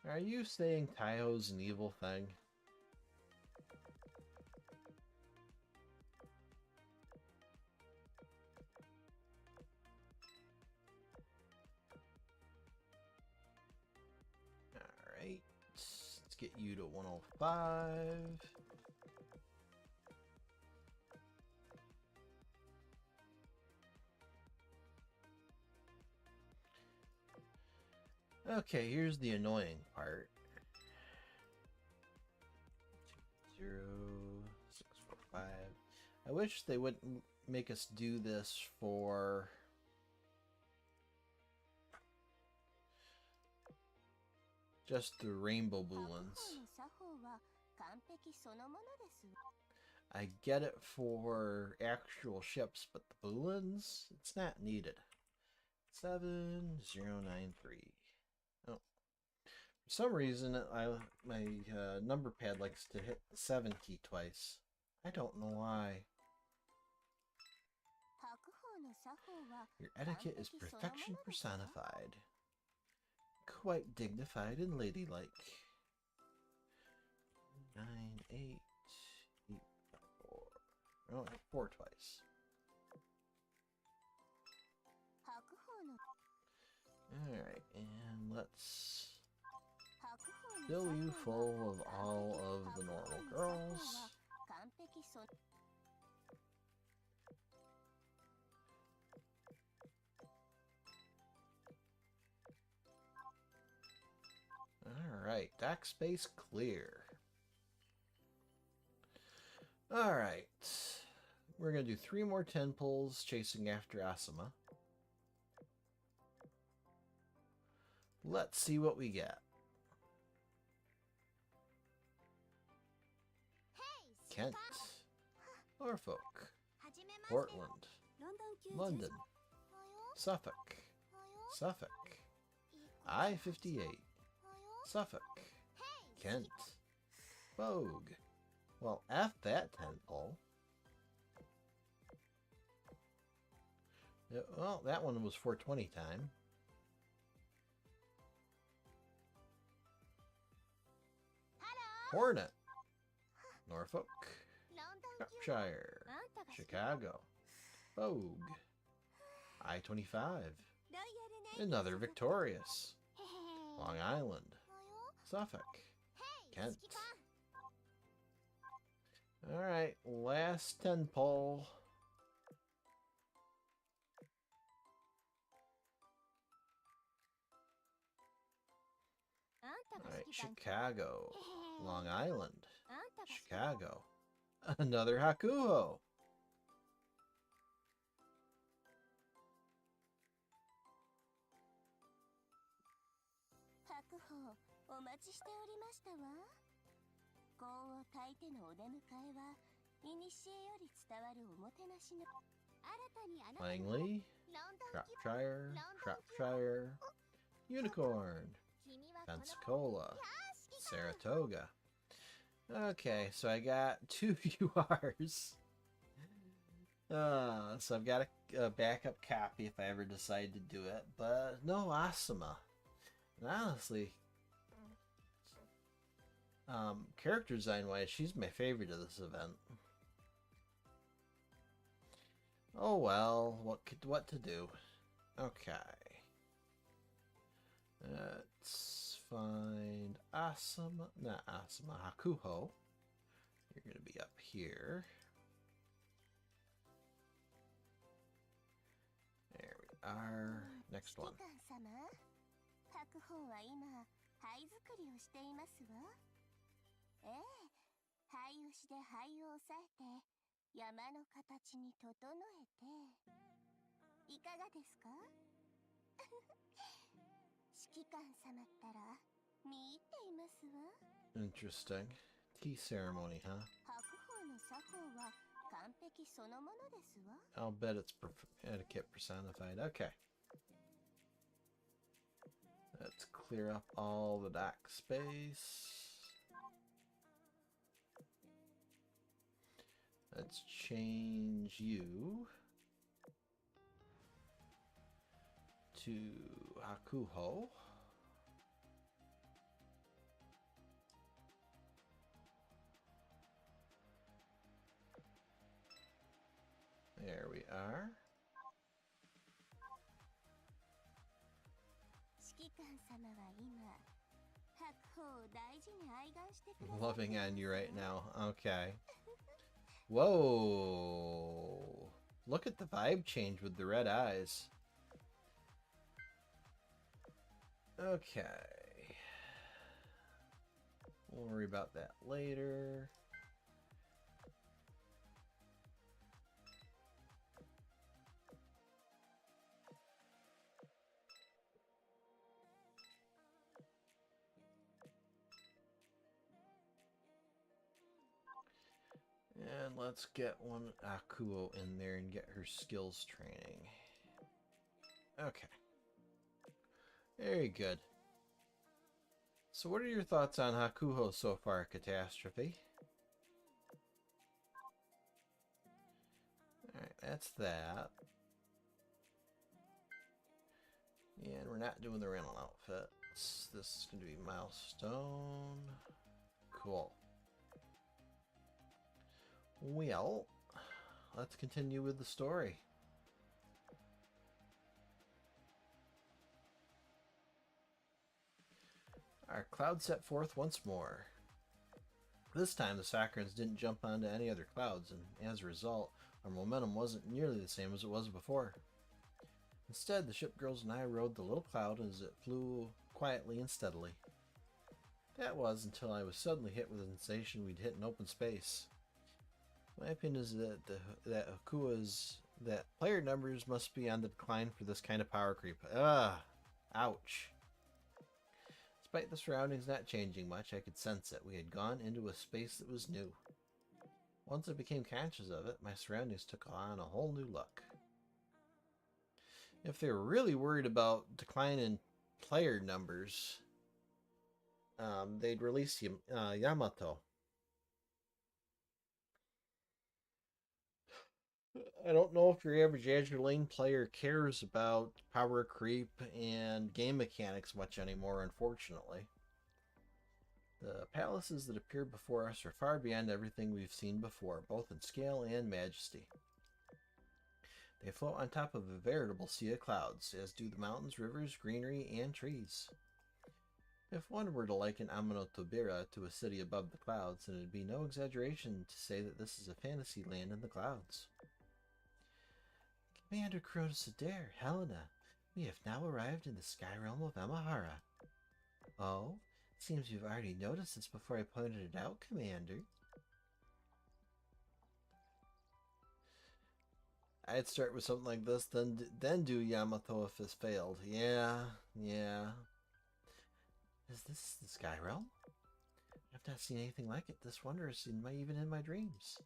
Are you saying Taihou's an evil thing? you to 105. Okay, here's the annoying part. 20645. I wish they wouldn't make us do this for just the rainbow balloons. I get it for actual ships, but the balloons, it's not needed. 7093. Oh, for some reason, my number pad likes to hit the 7 key twice. I don't know why. Your etiquette is perfection personified. Quite dignified and ladylike. 9, 8, 8, 4. Oh, 4 twice. Alright, and let's fill you full of all of the normal girls. Alright, dock space clear. Alright, we're going to do 3 more 10 pulls chasing after Asuma. Let's see what we get. Kent, Norfolk, Portland, London, Suffolk, Suffolk, I-58, Suffolk, Kent, Vogue. Well, F that 10 pull. Yeah, well, that one was 420 time. Hornet, Norfolk, Shropshire, Chicago, Vogue, I-25, another Victorious, Long Island, Suffolk, Kent. Alright, last 10 pull. Alright, Chicago, Long Island, Chicago, another Hakuho. Langley, Shropshire, Shropshire, Unicorn, Pensacola, Saratoga. Okay, so I got 2 URs. So I've got a backup copy if I ever decide to do it, but no Asuma. And honestly, character design wise, she's my favorite of this event. Oh well, what to do? Okay. Let's find Asuma, not Asuma, Hakuho. You're gonna be up here. There we are. Next one. Interesting. Tea ceremony, huh? I'll bet it's etiquette personified. Okay. Let's clear up all the dock space. Let's change you to Hakuho. There we are. Loving on you right now. Okay. Whoa. Look at the vibe change with the red eyes. Okay. We'll worry about that later. And let's get one Akuo in there and get her skills training. Okay. Very good. So what are your thoughts on Hakuho so far, Catastrophe? Alright, that's that. And we're not doing the rental outfits. This is going to be milestone. Cool. Well, let's continue with the story. Our cloud set forth once more. This time the Saccharins didn't jump onto any other clouds, and as a result, our momentum wasn't nearly the same as it was before. Instead, the ship girls and I rode the little cloud as it flew quietly and steadily. That was until I was suddenly hit with the sensation we'd hit an open space. My opinion is that player numbers must be on the decline for this kind of power creep. Ouch. Despite the surroundings not changing much, I could sense it. We had gone into a space that was new. Once I became conscious of it, my surroundings took on a whole new look. If they were really worried about decline in player numbers, they'd release Yamato. I don't know if your average Azur Lane player cares about power creep and game mechanics much anymore, unfortunately. The palaces that appear before us are far beyond everything we've seen before, both in scale and majesty. They float on top of a veritable sea of clouds, as do the mountains, rivers, greenery, and trees. If one were to liken Amanotobira to a city above the clouds, then it would be no exaggeration to say that this is a fantasy land in the clouds. Commander Crotus Adair, Helena, we have now arrived in the sky realm of Amahara. Oh, seems you've already noticed this before I pointed it out, Commander. I'd start with something like this, then do Yamato if this failed. Yeah. Is this the sky realm? I've not seen anything like it. This wonder is even in my dreams.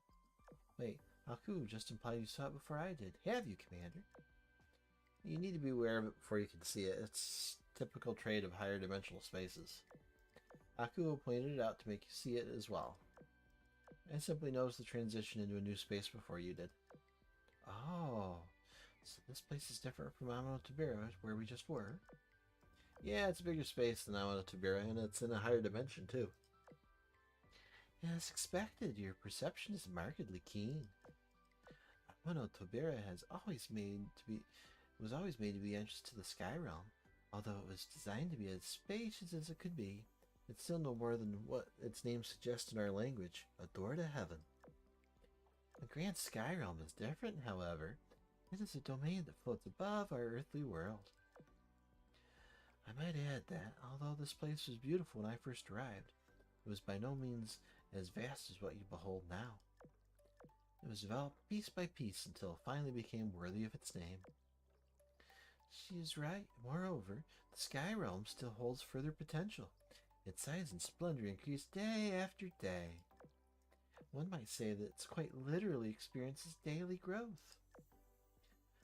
Wait, Haku just implied you saw it before I did. Have you, Commander? You need to be aware of it before you can see it. It's typical trait of higher dimensional spaces. Haku pointed it out to make you see it as well. I simply noticed the transition into a new space before you did. Oh, so this place is different from Amanotobira, where we just were. Yeah, it's a bigger space than Amanotobira, and it's in a higher dimension, too. As expected, your perception is markedly keen. Amanotobira was always made to be the entrance to the sky realm. Although it was designed to be as spacious as it could be, it's still no more than what its name suggests in our language, a door to heaven. The Grand Sky Realm is different, however. It is a domain that floats above our earthly world. I might add that, although this place was beautiful when I first arrived, it was by no means as vast as what you behold now. It was developed piece by piece until it finally became worthy of its name. She is right. Moreover, the Sky Realm still holds further potential. Its size and splendor increase day after day. One might say that it's quite literally experiences daily growth.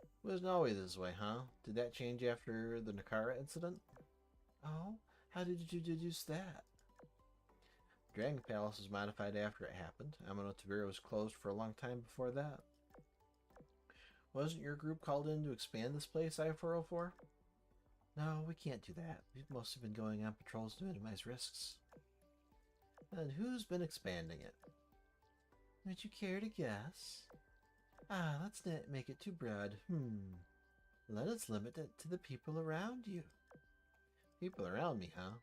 It wasn't always this way, huh? Did that change after the Nakara incident? Oh, how did you deduce that? Dragon Palace was modified after it happened. Amanotobira was closed for a long time before that. Wasn't your group called in to expand this place, I-404? No, we can't do that. We've mostly been going on patrols to minimize risks. And who's been expanding it? Would you care to guess? Let's not make it too broad. Let us limit it to the people around you. People around me, huh?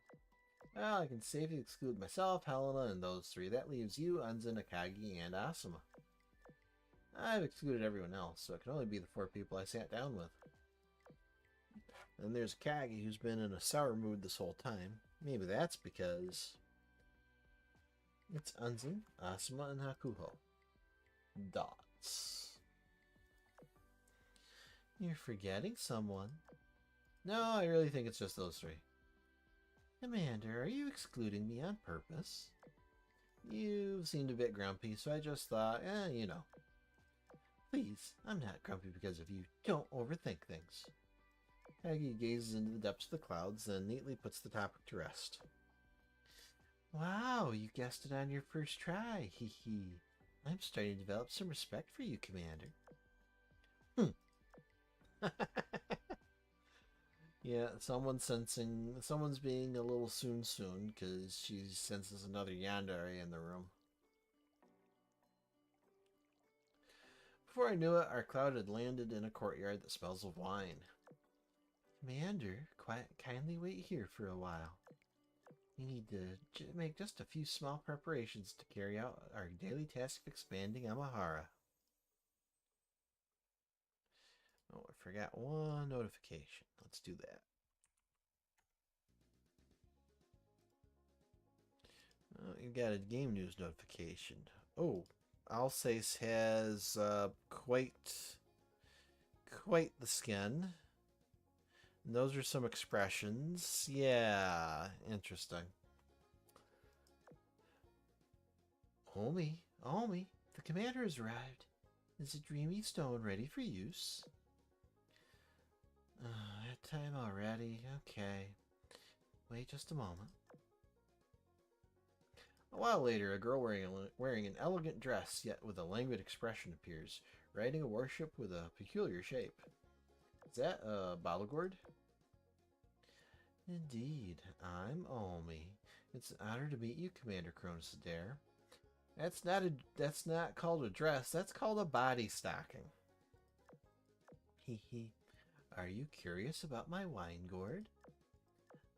Well, I can safely exclude myself, Helena, and those three. That leaves you, Unzen, Akagi, and Asuma. I've excluded everyone else, so it can only be the 4 people I sat down with. And there's Akagi, who's been in a sour mood this whole time. Maybe that's because it's Unzen, Asuma, and Hakuho. Dots. You're forgetting someone. No, I really think it's just those 3. Commander, are you excluding me on purpose? You seemed a bit grumpy, so I just thought, you know. Please, I'm not grumpy because of you. Don't overthink things. Aggie gazes into the depths of the clouds, then neatly puts the topic to rest. Wow, you guessed it on your first try. Hee hee. I'm starting to develop some respect for you, Commander. Yeah, someone's being a little soon because she senses another yandere in the room. Before I knew it, our cloud had landed in a courtyard that smells of wine. Commander, kindly wait here for a while. We need to make just a few small preparations to carry out our daily task of expanding Amahara. Oh, I forgot one notification. Let's do that. You got a game news notification. Oh, Alsace has quite the skin. And those are some expressions. Yeah, interesting. Omi, the commander has arrived. Is the dreamy stone ready for use? That time already. Okay. Wait just a moment. A while later, a girl wearing an elegant dress, yet with a languid expression appears, riding a warship with a peculiar shape. Is that a Balagord? Indeed, I'm Omi. It's an honor to meet you, Commander Cronus Adair. That's not called a dress, that's called a body stocking. Hee hee. Are you curious about my wine gourd?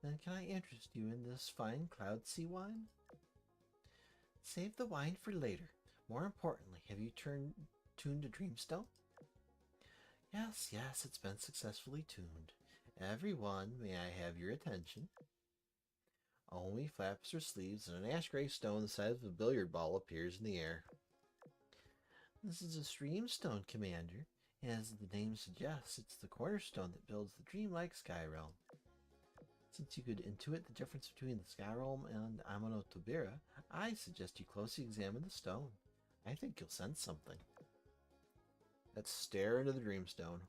Then can I interest you in this fine cloud sea wine? Save the wine for later. More importantly, have you tuned a dreamstone? Yes, it's been successfully tuned. Everyone, may I have your attention? Omi flaps her sleeves and an ash gray stone the size of a billiard ball appears in the air. This is a streamstone, Commander. As the name suggests, it's the cornerstone that builds the dreamlike sky realm. Since you could intuit the difference between the sky realm and Amano Tobira, I suggest you closely examine the stone. I think you'll sense something. Let's stare into the dreamstone.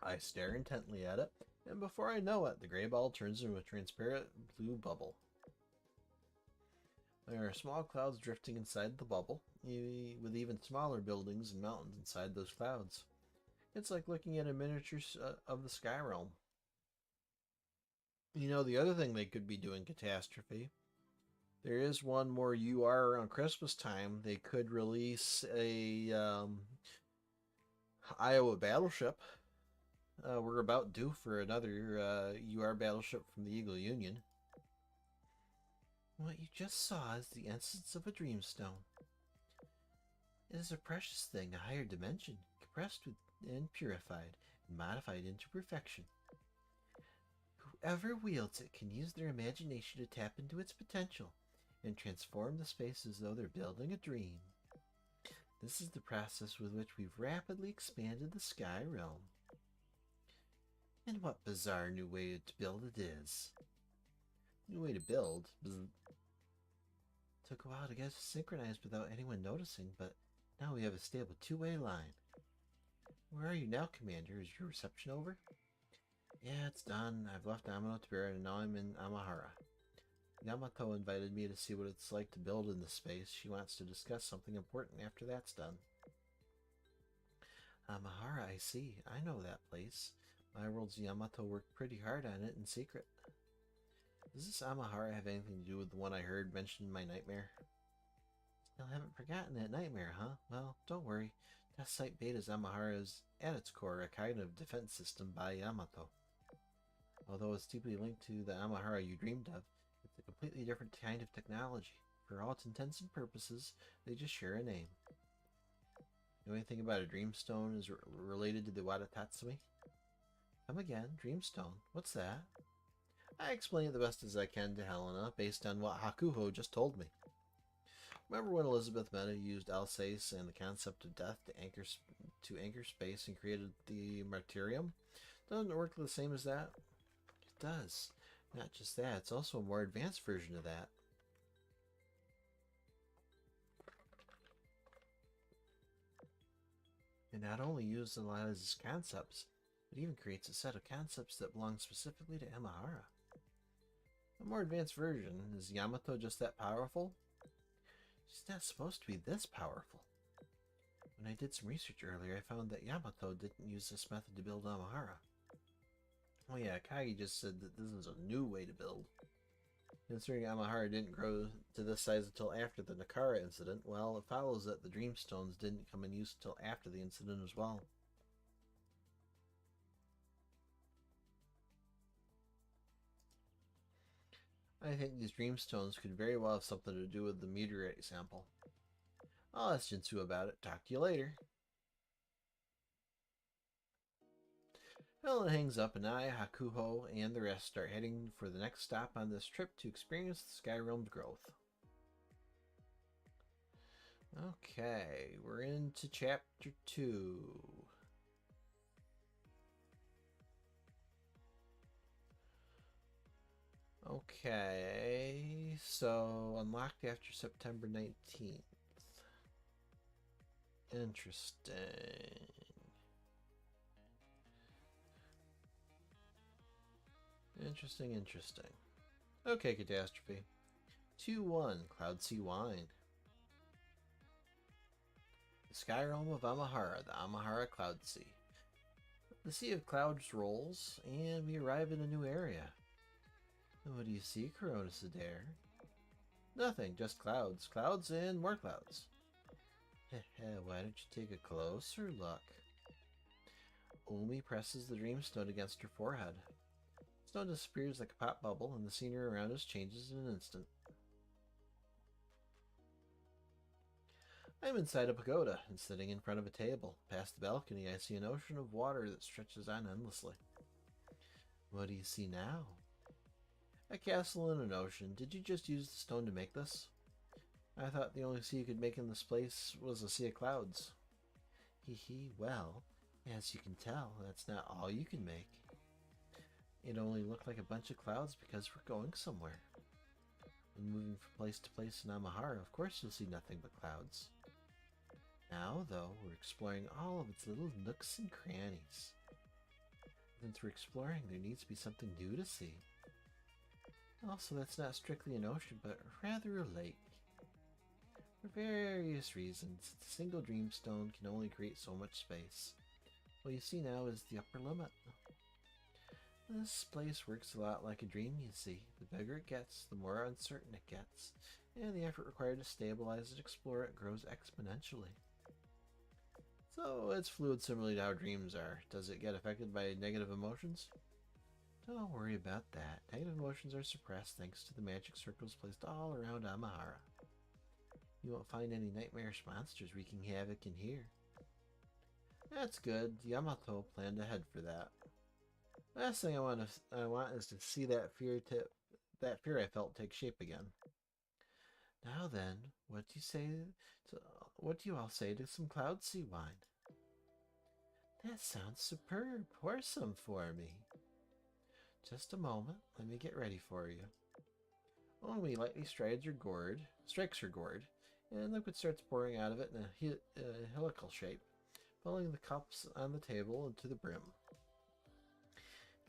I stare intently at it, and before I know it, the gray ball turns into a transparent blue bubble. There are small clouds drifting inside the bubble, with even smaller buildings and mountains inside those clouds. It's like looking at a miniature of the sky realm. You know, the other thing they could be doing, Catastrophe. There is one more UR around Christmas time. They could release a Iowa battleship. We're about due for another UR battleship from the Eagle Union. What you just saw is the essence of a dreamstone. It is a precious thing, a higher dimension, compressed and purified, and modified into perfection. Whoever wields it can use their imagination to tap into its potential and transform the space as though they're building a dream. This is the process with which we've rapidly expanded the sky realm. And what bizarre new way to build it is. New way to build? Took a while to get us synchronized without anyone noticing, but now we have a stable two-way line. Where are you now, Commander? Is your reception over? Yeah, it's done. I've left Amano Tobira and now I'm in Amahara. Yamato invited me to see what it's like to build in this space. She wants to discuss something important after that's done. Amahara, I see. I know that place. My world's Yamato worked pretty hard on it in secret. Does this Amahara have anything to do with the one I heard mentioned in my nightmare? Still haven't forgotten that nightmare, huh? Well, don't worry. Test Site Beta's Amahara is, at its core, a kind of defense system by Yamato. Although it's deeply linked to the Amahara you dreamed of, it's a completely different kind of technology. For all intents and purposes, they just share a name. Know anything about a dreamstone is related to the Wada Tatsumi? Come again, dreamstone. What's that? I explain it the best as I can to Helena, based on what Hakuho just told me. Remember when Elizabeth Mena used Alsace and the concept of death to anchor space and created the Martyrium? Doesn't it work the same as that? It does. Not just that, it's also a more advanced version of that. It not only utilizes concepts, but even creates a set of concepts that belong specifically to Amahara. A more advanced version. Is Yamato just that powerful? She's not supposed to be this powerful. When I did some research earlier, I found that Yamato didn't use this method to build Amahara. Oh yeah, Kagi just said that this is a new way to build. Considering Amahara didn't grow to this size until after the Nakara incident, well, it follows that the Dreamstones didn't come in use until after the incident as well. I think these Dreamstones could very well have something to do with the meteorite sample. I'll ask Jinsu about it. Talk to you later. Helen hangs up and I, Hakuho, and the rest start heading for the next stop on this trip to experience the Sky Realm's growth. Okay, we're into Chapter 2. Okay, so unlocked after September 19th. Interesting. Interesting. Okay, Catastrophe. 2-1, Cloud Sea Wine. The Sky Realm of Amahara, the Amahara Cloud Sea. The Sea of Clouds rolls, and we arrive in a new area. What do you see, Coronis Adair? Nothing, just clouds. Clouds and more clouds. Why don't you take a closer look? Umi presses the Dreamstone against her forehead. Stone disappears like a pop bubble, and the scenery around us changes in an instant. I'm inside a pagoda and sitting in front of a table. Past the balcony, I see an ocean of water that stretches on endlessly. What do you see now? A castle and an ocean. Did you just use the stone to make this? I thought the only sea you could make in this place was a sea of clouds. Well, as you can tell, that's not all you can make. It only looked like a bunch of clouds because we're going somewhere. When moving from place to place in Amahara, of course you'll see nothing but clouds. Now, though, we're exploring all of its little nooks and crannies. Since we're exploring, there needs to be something new to see. Also, that's not strictly an ocean, but rather a lake. For various reasons, the single Dreamstone can only create so much space. What you see now is the upper limit. This place works a lot like a dream, you see. The bigger it gets, the more uncertain it gets, and the effort required to stabilize and explore it grows exponentially. So it's fluid similarly to how dreams are. Does it get affected by negative emotions? Don't worry about that. Negative emotions are suppressed thanks to the magic circles placed all around Amahara. You won't find any nightmarish monsters wreaking havoc in here. That's good. Yamato planned ahead for that. Last thing I want is to see that fear I felt take shape again. Now then, what do you all say to some Cloud Sea wine? That sounds superb. Pour some for me. Just a moment. Let me get ready for you. Umi lightly strikes her gourd, and liquid starts pouring out of it in a helical shape, filling the cups on the table and to the brim.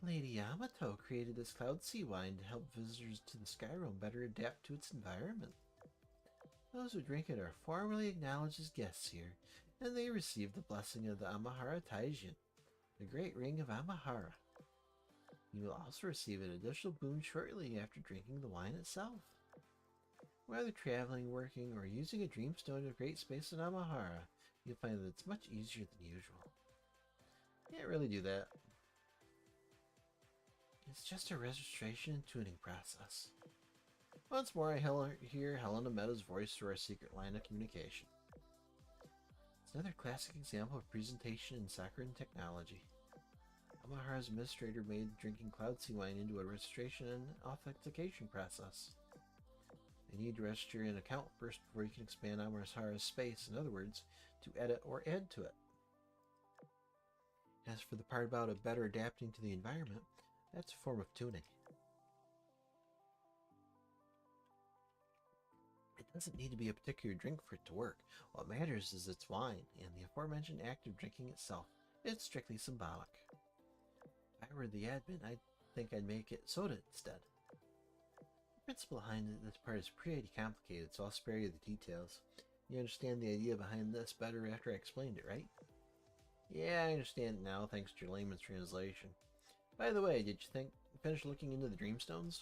Lady Yamato created this Cloud Sea wine to help visitors to the Sky Realm better adapt to its environment. Those who drink it are formally acknowledged as guests here, and they receive the blessing of the Amahara Taijin, the Great Ring of Amahara. You will also receive an additional boon shortly after drinking the wine itself. Whether traveling, working, or using a Dreamstone to create space in Amahara, you'll find that it's much easier than usual. Can't really do that. It's just a registration and tuning process. Once more, I hear Helena Meta's voice through our secret line of communication. It's another classic example of presentation in saccharine technology. Amahara's administrator made drinking cloud sea wine into a registration and authentication process. You need to register an account first before you can expand Amahara's space, in other words, to edit or add to it. As for the part about it better adapting to the environment, that's a form of tuning. It doesn't need to be a particular drink for it to work. What matters is its wine, and the aforementioned act of drinking itself. It's strictly symbolic. If I were the admin, I'd think I'd make it soda instead. The principle behind this part is pretty complicated, so I'll spare you the details. You understand the idea behind this better after I explained it, right? Yeah, I understand it now, thanks to your layman's translation. By the way, did you finish looking into the Dreamstones?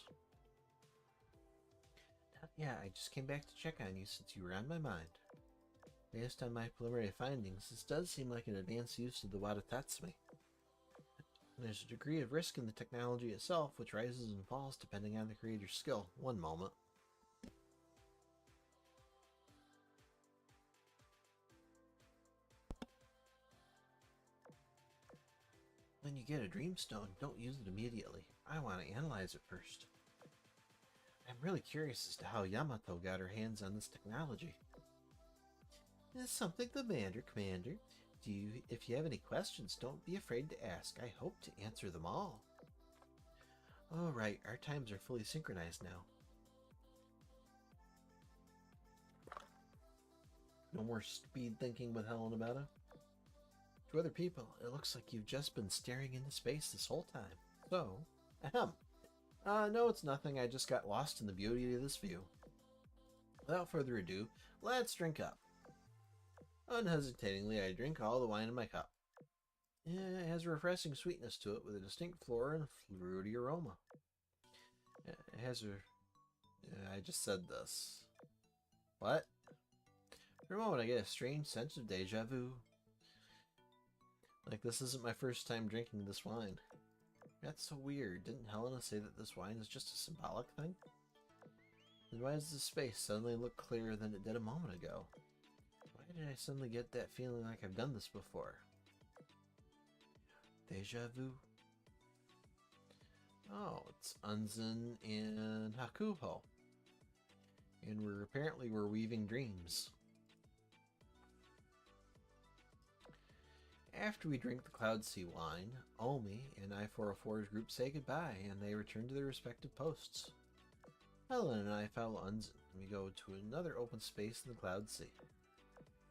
Not yet, I just came back to check on you since you were on my mind. Based on my preliminary findings, this does seem like an advanced use of the Watatatsume. There's a degree of risk in the technology itself, which rises and falls depending on the creator's skill. One moment. When you get a Dreamstone, don't use it immediately. I want to analyze it first. I'm really curious as to how Yamato got her hands on this technology. It's something the Commander. If you have any questions, don't be afraid to ask. I hope to answer them all. Oh, right, our times are fully synchronized now. No more speed thinking with Helena Meta. To other people, it looks like you've just been staring into space this whole time. So, ahem. No, it's nothing. I just got lost in the beauty of this view. Without further ado, let's drink up. Unhesitatingly, I drink all the wine in my cup. It has a refreshing sweetness to it with a distinct floral and fruity aroma. It has a... I just said this. What? For a moment, I get a strange sense of deja vu. Like this isn't my first time drinking this wine. That's so weird. Didn't Helena say that this wine is just a symbolic thing? Then why does the space suddenly look clearer than it did a moment ago? Why did I suddenly get that feeling like I've done this before? Deja vu? Oh, it's Unzen and Hakuho. And we're weaving dreams. After we drink the Cloud Sea wine, Omi and I-404's group say goodbye, and they return to their respective posts. Helen and I follow Unzen, and we go to another open space in the Cloud Sea.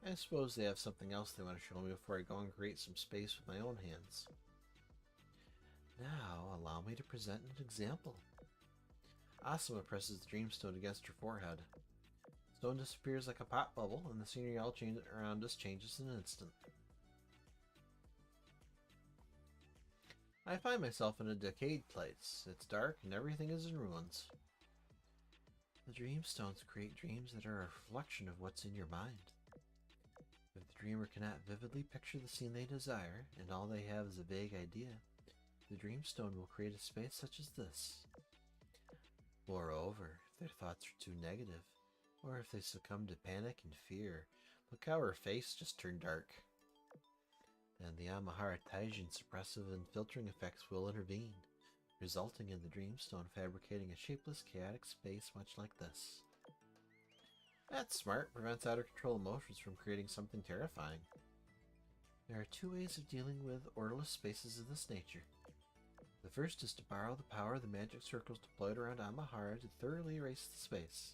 I suppose they have something else they want to show me before I go and create some space with my own hands. Now, allow me to present an example. Asuma presses the Dreamstone against her forehead. The stone disappears like a pop bubble, and the scenery all around us changes in an instant. I find myself in a decayed place. It's dark and everything is in ruins. The Dreamstones create dreams that are a reflection of what's in your mind. If the dreamer cannot vividly picture the scene they desire, and all they have is a vague idea, the Dreamstone will create a space such as this. Moreover, if their thoughts are too negative, or if they succumb to panic and fear, look how her face just turned dark. Then the Amahara Taijin suppressive and filtering effects will intervene, resulting in the Dreamstone fabricating a shapeless, chaotic space much like this. That's smart, prevents out-of-control emotions from creating something terrifying. There are two ways of dealing with orderless spaces of this nature. The first is to borrow the power of the magic circles deployed around Amahara to thoroughly erase the space.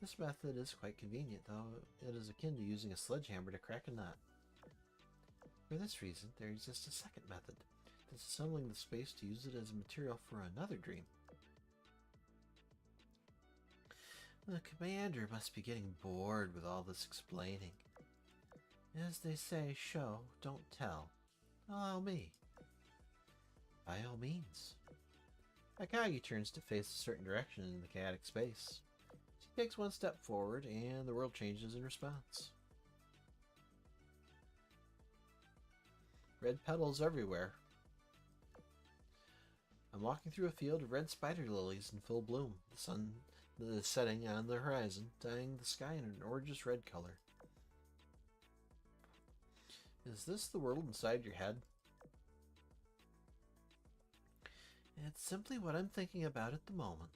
This method is quite convenient, though it is akin to using a sledgehammer to crack a nut. For this reason, there exists a second method, disassembling the space to use it as a material for another dream. The commander must be getting bored with all this explaining. As they say, show, don't tell. Allow me. By all means. Akagi turns to face a certain direction in the chaotic space. She takes one step forward, and the world changes in response. Red petals everywhere. I'm walking through a field of red spider lilies in full bloom. The sun is setting on the horizon, dyeing the sky in an orange red color. Is this the world inside your head? It's simply what I'm thinking about at the moment.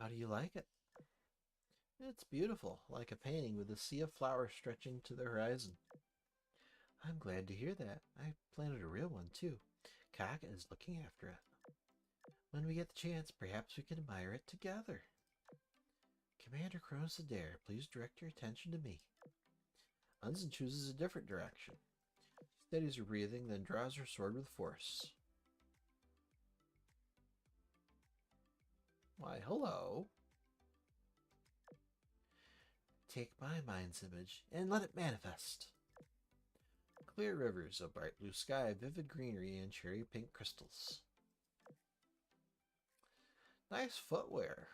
How do you like it? It's beautiful, like a painting with a sea of flowers stretching to the horizon. I'm glad to hear that. I planted a real one, too. Kaka is looking after it. When we get the chance, perhaps we can admire it together. Commander Kronos Adair, please direct your attention to me. Unzen chooses a different direction. She steadies her breathing, then draws her sword with force. Why, hello. Take my mind's image and let it manifest. Clear rivers, a bright blue sky, vivid greenery, and cherry pink crystals. Nice footwear.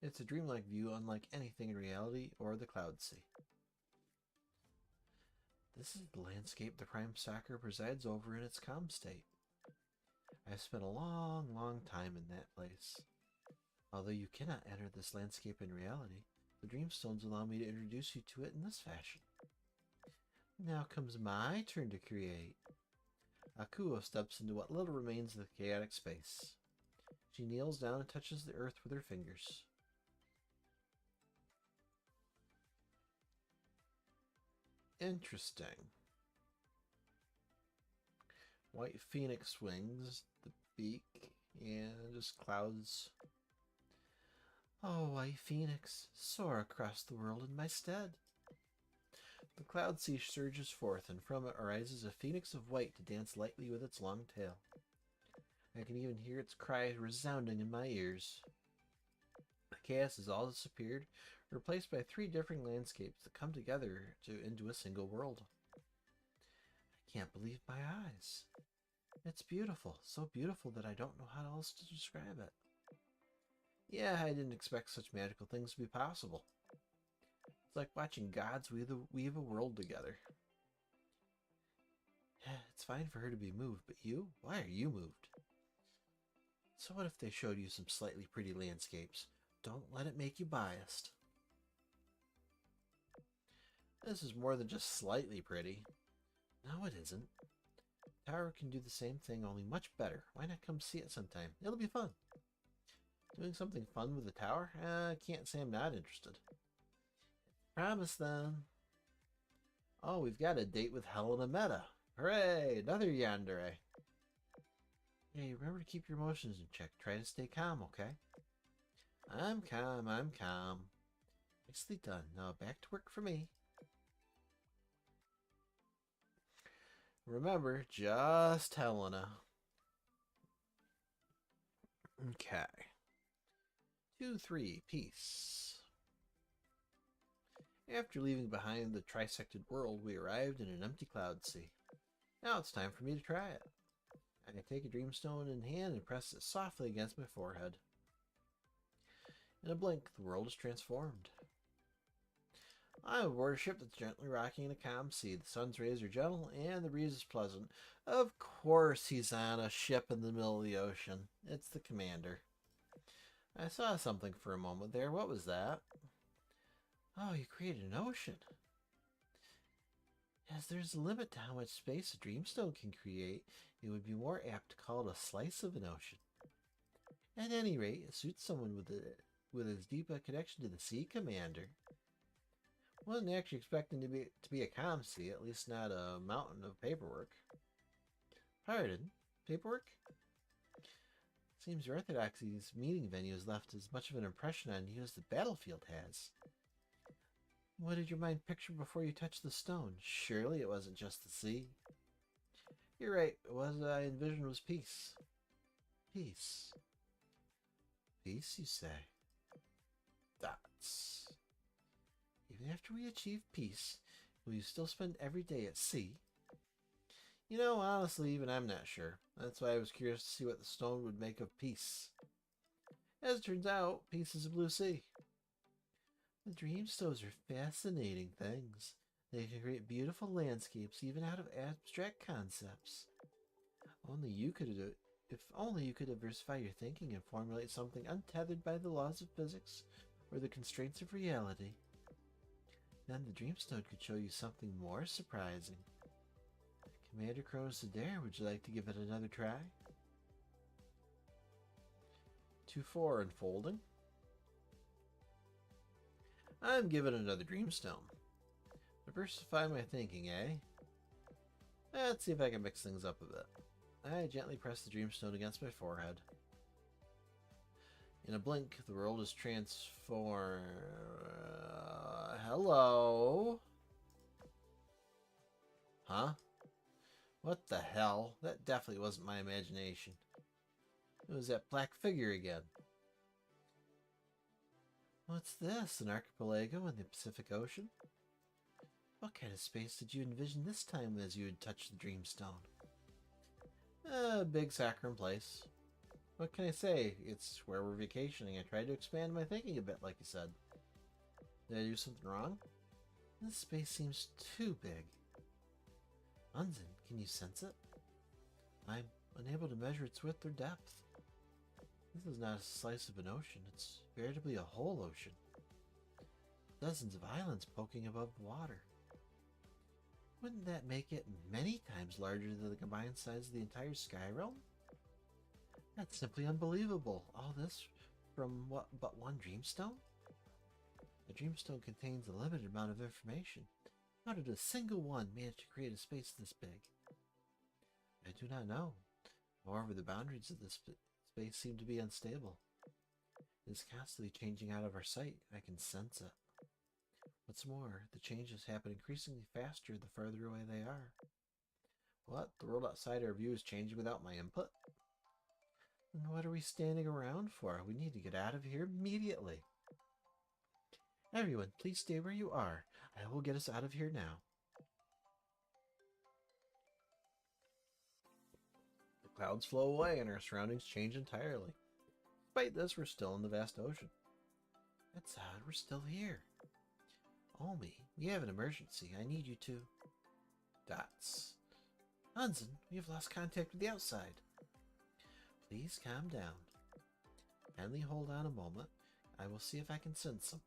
It's a dreamlike view unlike anything in reality or the cloud sea. This is the landscape the Prime Soccer presides over in its calm state. I've spent a long, long time in that place. Although you cannot enter this landscape in reality, the Dreamstones allow me to introduce you to it in this fashion. Now comes my turn to create. Akuo steps into what little remains of the chaotic space. She kneels down and touches the earth with her fingers. Interesting. White phoenix wings, the beak, and just clouds. Oh, white phoenix, soar across the world in my stead. The cloud sea surges forth, and from it arises a phoenix of white to dance lightly with its long tail. I can even hear its cry resounding in my ears. The chaos has all disappeared, replaced by 3 different landscapes that come together into a single world. I can't believe my eyes. It's beautiful, so beautiful that I don't know how else to describe it. Yeah, I didn't expect such magical things to be possible. It's like watching gods weave a world together. It's fine for her to be moved, but you? Why are you moved? So what if they showed you some slightly pretty landscapes? Don't let it make you biased. This is more than just slightly pretty. No, it isn't. Tower can do the same thing, only much better. Why not come see it sometime? It'll be fun. Doing something fun with the tower? I can't say I'm not interested. Promise then. Oh, we've got a date with Helena Meta. Hooray! Another yandere. Hey, remember to keep your emotions in check. Try to stay calm, okay? I'm calm, I'm calm. Nicely done. Now back to work for me. Remember, just Helena. Okay. 2-3, peace. After leaving behind the trisected world, we arrived in an empty cloud sea. Now it's time for me to try it. I take a dreamstone in hand and press it softly against my forehead. In a blink, the world is transformed. I'm aboard a ship that's gently rocking in a calm sea. The sun's rays are gentle and the breeze is pleasant. Of course he's on a ship in the middle of the ocean. It's the commander. I saw something for a moment there. What was that? Oh, you created an ocean. As there's a limit to how much space a dreamstone can create, it would be more apt to call it a slice of an ocean. At any rate, it suits someone with as deep a connection to the sea, Commander. Wasn't actually expecting to be a calm sea, at least not a mountain of paperwork. Pardon? Paperwork? Seems your Orthodoxy's meeting venue has left as much of an impression on you as the battlefield has. What did your mind picture before you touched the stone? Surely it wasn't just the sea. You're right. What I envisioned was peace. Peace. Peace, you say? That's... Even after we achieve peace, will you still spend every day at sea? You know, honestly, even I'm not sure. That's why I was curious to see what the stone would make of peace. As it turns out, peace is a blue sea. The Dreamstones are fascinating things. They can create beautiful landscapes even out of abstract concepts. Only you could If only you could diversify your thinking and formulate something untethered by the laws of physics or the constraints of reality. Then the Dreamstone could show you something more surprising. Commander Crow's Dare, would you like to give it another try? 2-4 unfolding. I'm giving it another Dreamstone. Diversify my thinking, eh? Let's see if I can mix things up a bit. I gently press the Dreamstone against my forehead. In a blink, the world is transformed. Hello? Huh? What the hell? That definitely wasn't my imagination. It was that black figure again. What's this? An archipelago in the Pacific Ocean? What kind of space did you envision this time as you had touched the Dreamstone? A big saccharine place. What can I say? It's where we're vacationing. I tried to expand my thinking a bit, like you said. Did I do something wrong? This space seems too big. Unzen, can you sense it? I'm unable to measure its width or depth. This is not a slice of an ocean. It's veritably a whole ocean. Dozens of islands poking above the water. Wouldn't that make it many times larger than the combined size of the entire sky realm? That's simply unbelievable. All this from what but one Dreamstone? A Dreamstone contains a limited amount of information. How did a single one manage to create a space this big? I do not know. However, the boundaries of this space seem to be unstable. It is constantly changing out of our sight. I can sense it. What's more, the changes happen increasingly faster the farther away they are. What? The world outside our view is changing without my input? Then what are we standing around for? We need to get out of here immediately. Everyone, please stay where you are. I will get us out of here now. The clouds flow away and our surroundings change entirely. Despite this, we're still in the vast ocean. That's odd, we're still here. Omi, we have an emergency. I need you to... Dots. Unzen, we have lost contact with the outside. Please calm down. Kindly hold on a moment. I will see if I can sense something.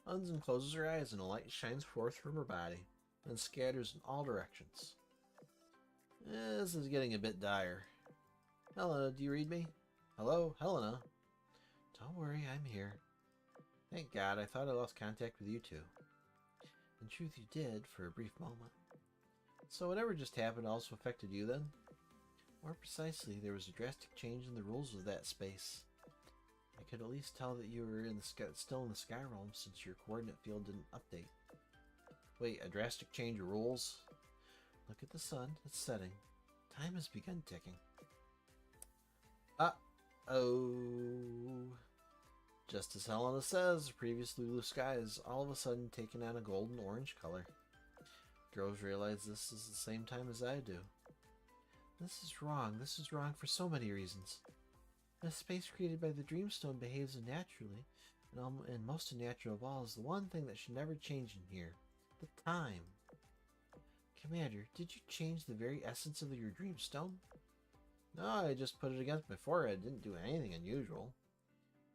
Unzen closes her eyes and a light shines forth from her body and scatters in all directions. This is getting a bit dire. Helena, do you read me? Hello, Helena? Don't worry, I'm here. Thank God, I thought I lost contact with you two. In truth, you did, for a brief moment. So whatever just happened also affected you then? More precisely, there was a drastic change in the rules of that space. I could at least tell that you were still in the sky realm since your coordinate field didn't update. Wait, a drastic change of rules? Look at the sun, it's setting. Time has begun ticking. Uh-oh. Just as Helena says, the previously blue sky is all of a sudden taken on a golden-orange color. Girls realize this is the same time as I do. This is wrong. This is wrong for so many reasons. The space created by the Dreamstone behaves unnaturally, and most unnatural of all is the one thing that should never change in here. The time. Commander, did you change the very essence of your Dreamstone? No, I just put it against my forehead. Didn't do anything unusual.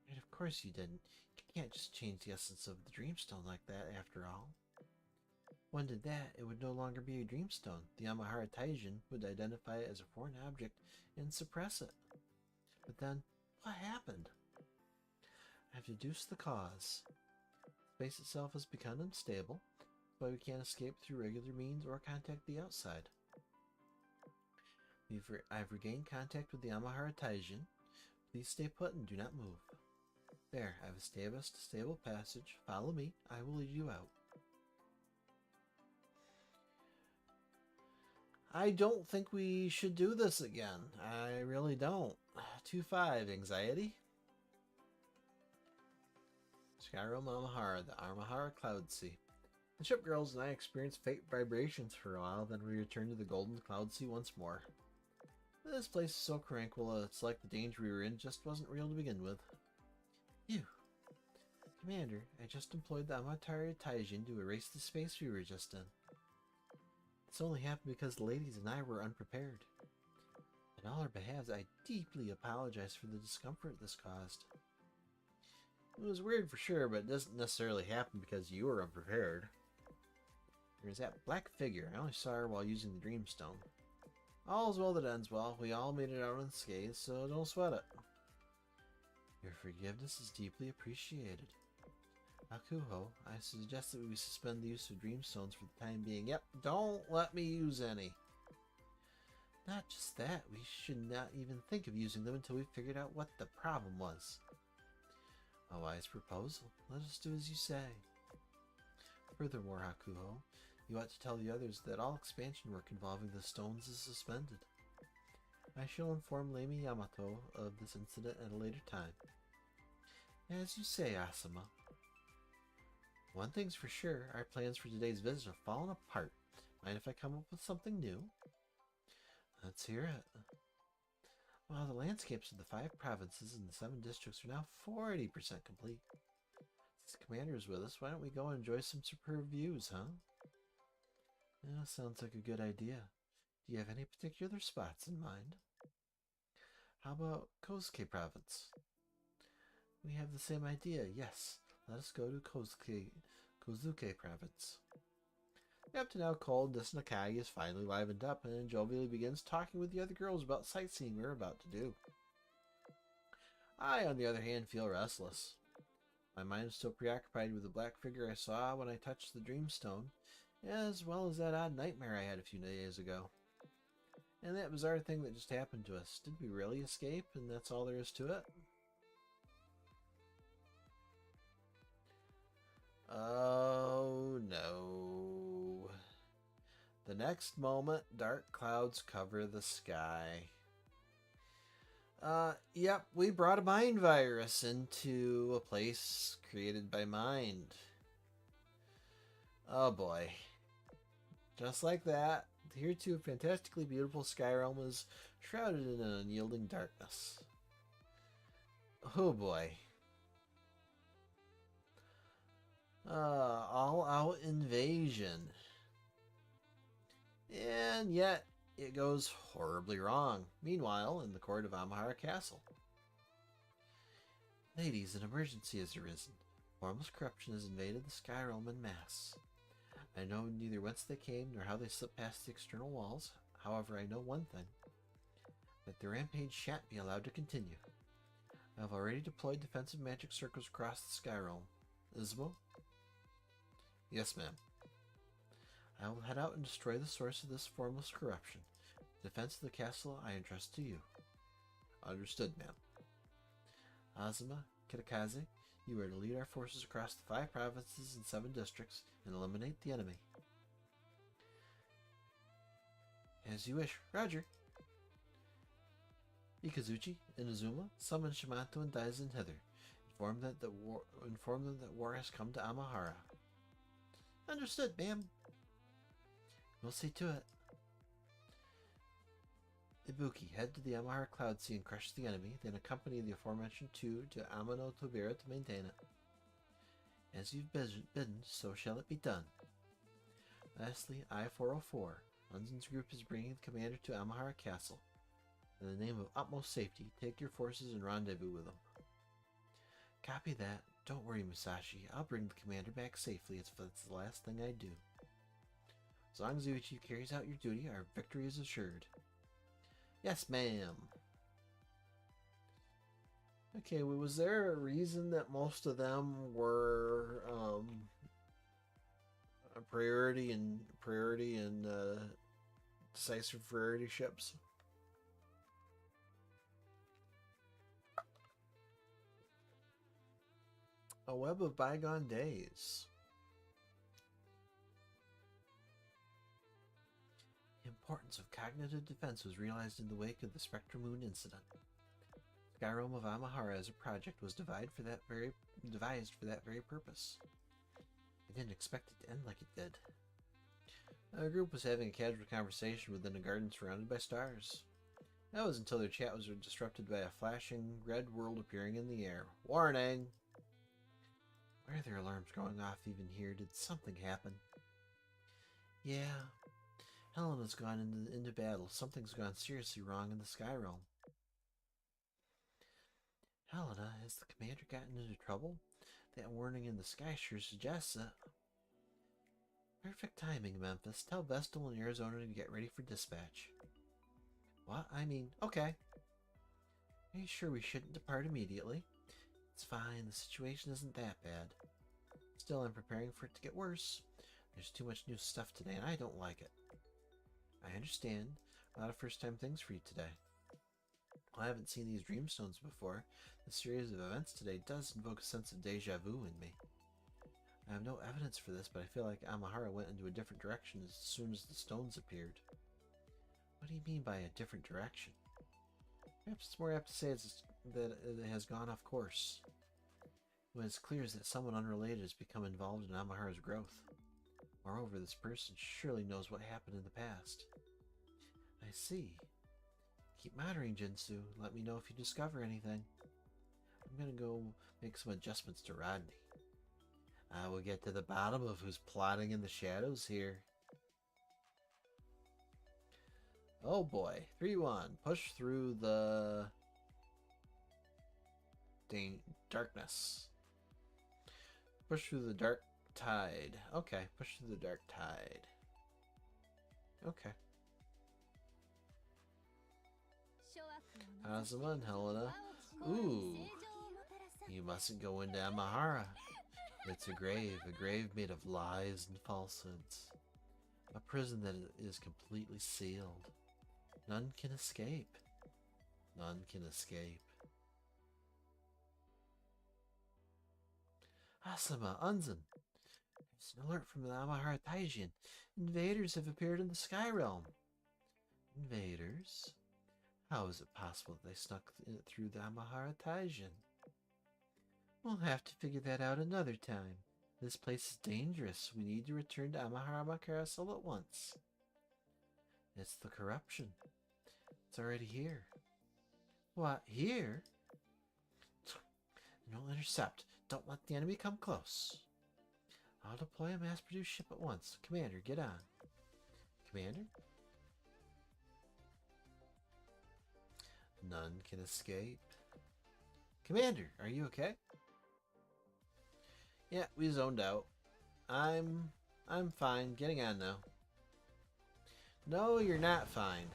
Right, of course you didn't. You can't just change the essence of the Dreamstone like that, after all. When did that, it would no longer be a Dreamstone. The Amahara Taijin would identify it as a foreign object and suppress it. But then, what happened? I've deduced the cause. Space itself has become unstable, but we can't escape through regular means or contact the outside. I've regained contact with the Amahara Taijin. Please stay put and do not move. There, I've established a stable passage. Follow me. I will lead you out. I don't think we should do this again. I really don't. 2-5, anxiety. Skyrim Amahara, the Amahara Cloud Sea. The ship girls and I experienced faint vibrations for a while, then we returned to the Golden Cloud Sea once more. This place is so tranquil, it's like the danger we were in just wasn't real to begin with. Phew. Commander, I just employed the Amahara Taijin to erase the space we were just in. This only happened because the ladies and I were unprepared. On all our behalves, I deeply apologize for the discomfort this caused. It was weird for sure, but it doesn't necessarily happen because you were unprepared. There's that black figure. I only saw her while using the Dreamstone. All's well that ends well. We all made it out unscathed, so don't sweat it. Your forgiveness is deeply appreciated. Akuho, I suggest that we suspend the use of Dreamstones for the time being. Yep, don't let me use any. Not just that, we should not even think of using them until we figured out what the problem was. A wise proposal. Let us do as you say. Furthermore, Hakuho, you ought to tell the others that all expansion work involving the stones is suspended. I shall inform Lady Yamato of this incident at a later time. As you say, Asuma. One thing's for sure, our plans for today's visit have fallen apart. Mind if I come up with something new? Let's hear it. Well, the landscapes of the 5 provinces and the 7 districts are now 40% complete. Since the commander is with us, why don't we go and enjoy some superb views, huh? Yeah, sounds like a good idea. Do you have any particular spots in mind? How about Kosuke province? We have the same idea, yes. Let us go to Kozuke province. The up to now cold Nakagi is finally livened up and jovially begins talking with the other girls about sightseeing we're about to do. I, on the other hand, feel restless. My mind is still preoccupied with the black figure I saw when I touched the Dreamstone, as well as that odd nightmare I had a few days ago. And that bizarre thing that just happened to us. Did we really escape, and that's all there is to it? Oh no. The next moment, dark clouds cover the sky. Yep, we brought a mind virus into a place created by mind. Oh boy. Just like that, the hereto fantastically beautiful sky realm is shrouded in an unyielding darkness. Oh boy. All-out invasion. And yet, it goes horribly wrong. Meanwhile, in the court of Amahara Castle. Ladies, an emergency has arisen. Formless corruption has invaded the sky realm en masse. I know neither whence they came nor how they slipped past the external walls. However, I know one thing. That the rampage shan't be allowed to continue. I have already deployed defensive magic circles across the sky realm. Izumo? Yes, ma'am. I will head out and destroy the source of this formless corruption. The defense of the castle I entrust to you. Understood, ma'am. Azuma, Kitakaze, you are to lead our forces across the 5 provinces and 7 districts and eliminate the enemy. As you wish. Roger. Ikazuchi and Azuma, summon Shimato and Daisen hither. Inform them that war has come to Amahara. Understood, ma'am. We'll see to it. Ibuki, head to the Amahara Cloud Sea and crush the enemy, then accompany the aforementioned 2 to Amano Tobira to maintain it. As you've bidden, so shall it be done. Lastly, I-404. Unzen's group is bringing the commander to Amahara Castle. In the name of utmost safety, take your forces and rendezvous with them. Copy that. Don't worry, Musashi. I'll bring the commander back safely if that's the last thing I do. As long as Uchi carries out your duty, our victory is assured. Yes, ma'am. Okay, well, was there a reason that most of them were a priority and decisive priority ships? A web of bygone days. The importance of cognitive defense was realized in the wake of the Spectrum Moon incident. The Skyrealm of Amahara as a project was devised for that very purpose. I didn't expect it to end like it did. Our group was having a casual conversation within a garden surrounded by stars. That was until their chat was disrupted by a flashing red world appearing in the air. Warning! Why are their alarms going off even here? Did something happen? Yeah. Helena's gone into battle. Something's gone seriously wrong in the Sky Realm. Helena, has the commander gotten into trouble? That warning in the sky sure suggests it. Perfect timing, Memphis. Tell Vestal and Arizona to get ready for dispatch. What? I mean, okay. Are you sure we shouldn't depart immediately? It's fine. The situation isn't that bad. Still, I'm preparing for it to get worse. There's too much new stuff today, and I don't like it. I understand. A lot of first-time things for you today. I haven't seen these dreamstones before. The series of events today does invoke a sense of deja vu in me. I have no evidence for this, but I feel like Amahara went into a different direction as soon as the stones appeared. What do you mean by a different direction? Perhaps it's more apt to say that it has gone off course. What is clear is that someone unrelated has become involved in Amahara's growth. Moreover, this person surely knows what happened in the past. I see. Keep monitoring, Jinsu. Let me know if you discover anything. I'm gonna go make some adjustments to Rodney. I will get to the bottom of who's plotting in the shadows here. Oh boy. 3-1. Push through the darkness. Push through the dark tide. Okay, push through the dark tide. Okay. How's the one, Helena? Ooh. You mustn't go into Amahara. It's a grave made of lies and falsehoods. A prison that is completely sealed. None can escape. None can escape. Asama, Unzen. There's an alert from the Amahara Taijin. Invaders have appeared in the Sky Realm. Invaders? How is it possible that they snuck through the Amahara Taijin? We'll have to figure that out another time. This place is dangerous. We need to return to Amahara Castle at once. It's the corruption. It's already here. What, here? Don't intercept. Don't let the enemy come close. I'll deploy a mass-produced ship at once. Commander, get on. Commander? None can escape. Commander, are you okay? Yeah, we zoned out. I'm fine. Getting on now. No, you're not fine.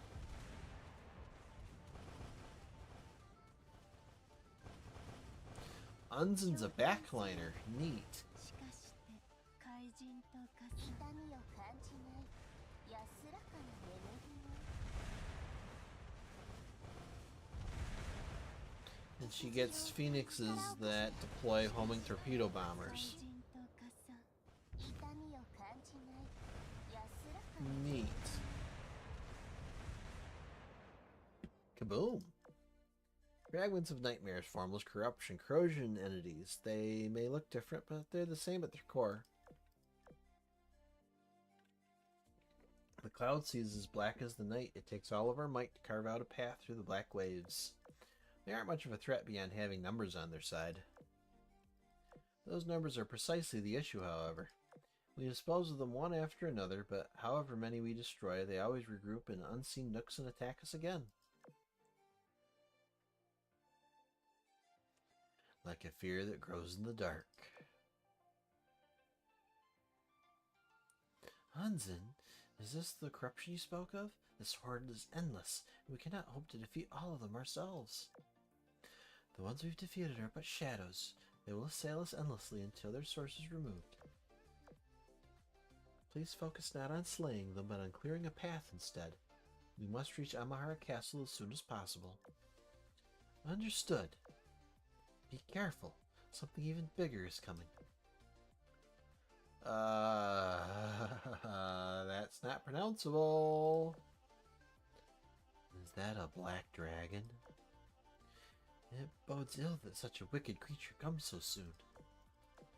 Unzen's a backliner. Neat. And she gets phoenixes that deploy homing torpedo bombers. Neat. Kaboom! Fragments of nightmares, formless corruption, corrosion entities. They may look different, but they're the same at their core. The cloud sea is as black as the night. It takes all of our might to carve out a path through the black waves. They aren't much of a threat beyond having numbers on their side. Those numbers are precisely the issue, however. We dispose of them one after another, but however many we destroy, they always regroup in unseen nooks and attack us again. Like a fear that grows in the dark. Unzen, is this the corruption you spoke of? This horde is endless, and we cannot hope to defeat all of them ourselves. The ones we've defeated are but shadows. They will assail us endlessly until their source is removed. Please focus not on slaying them, but on clearing a path instead. We must reach Amahara Castle as soon as possible. Understood. Be careful. Something even bigger is coming. That's not pronounceable. Is that a black dragon? It bodes ill that such a wicked creature comes so soon.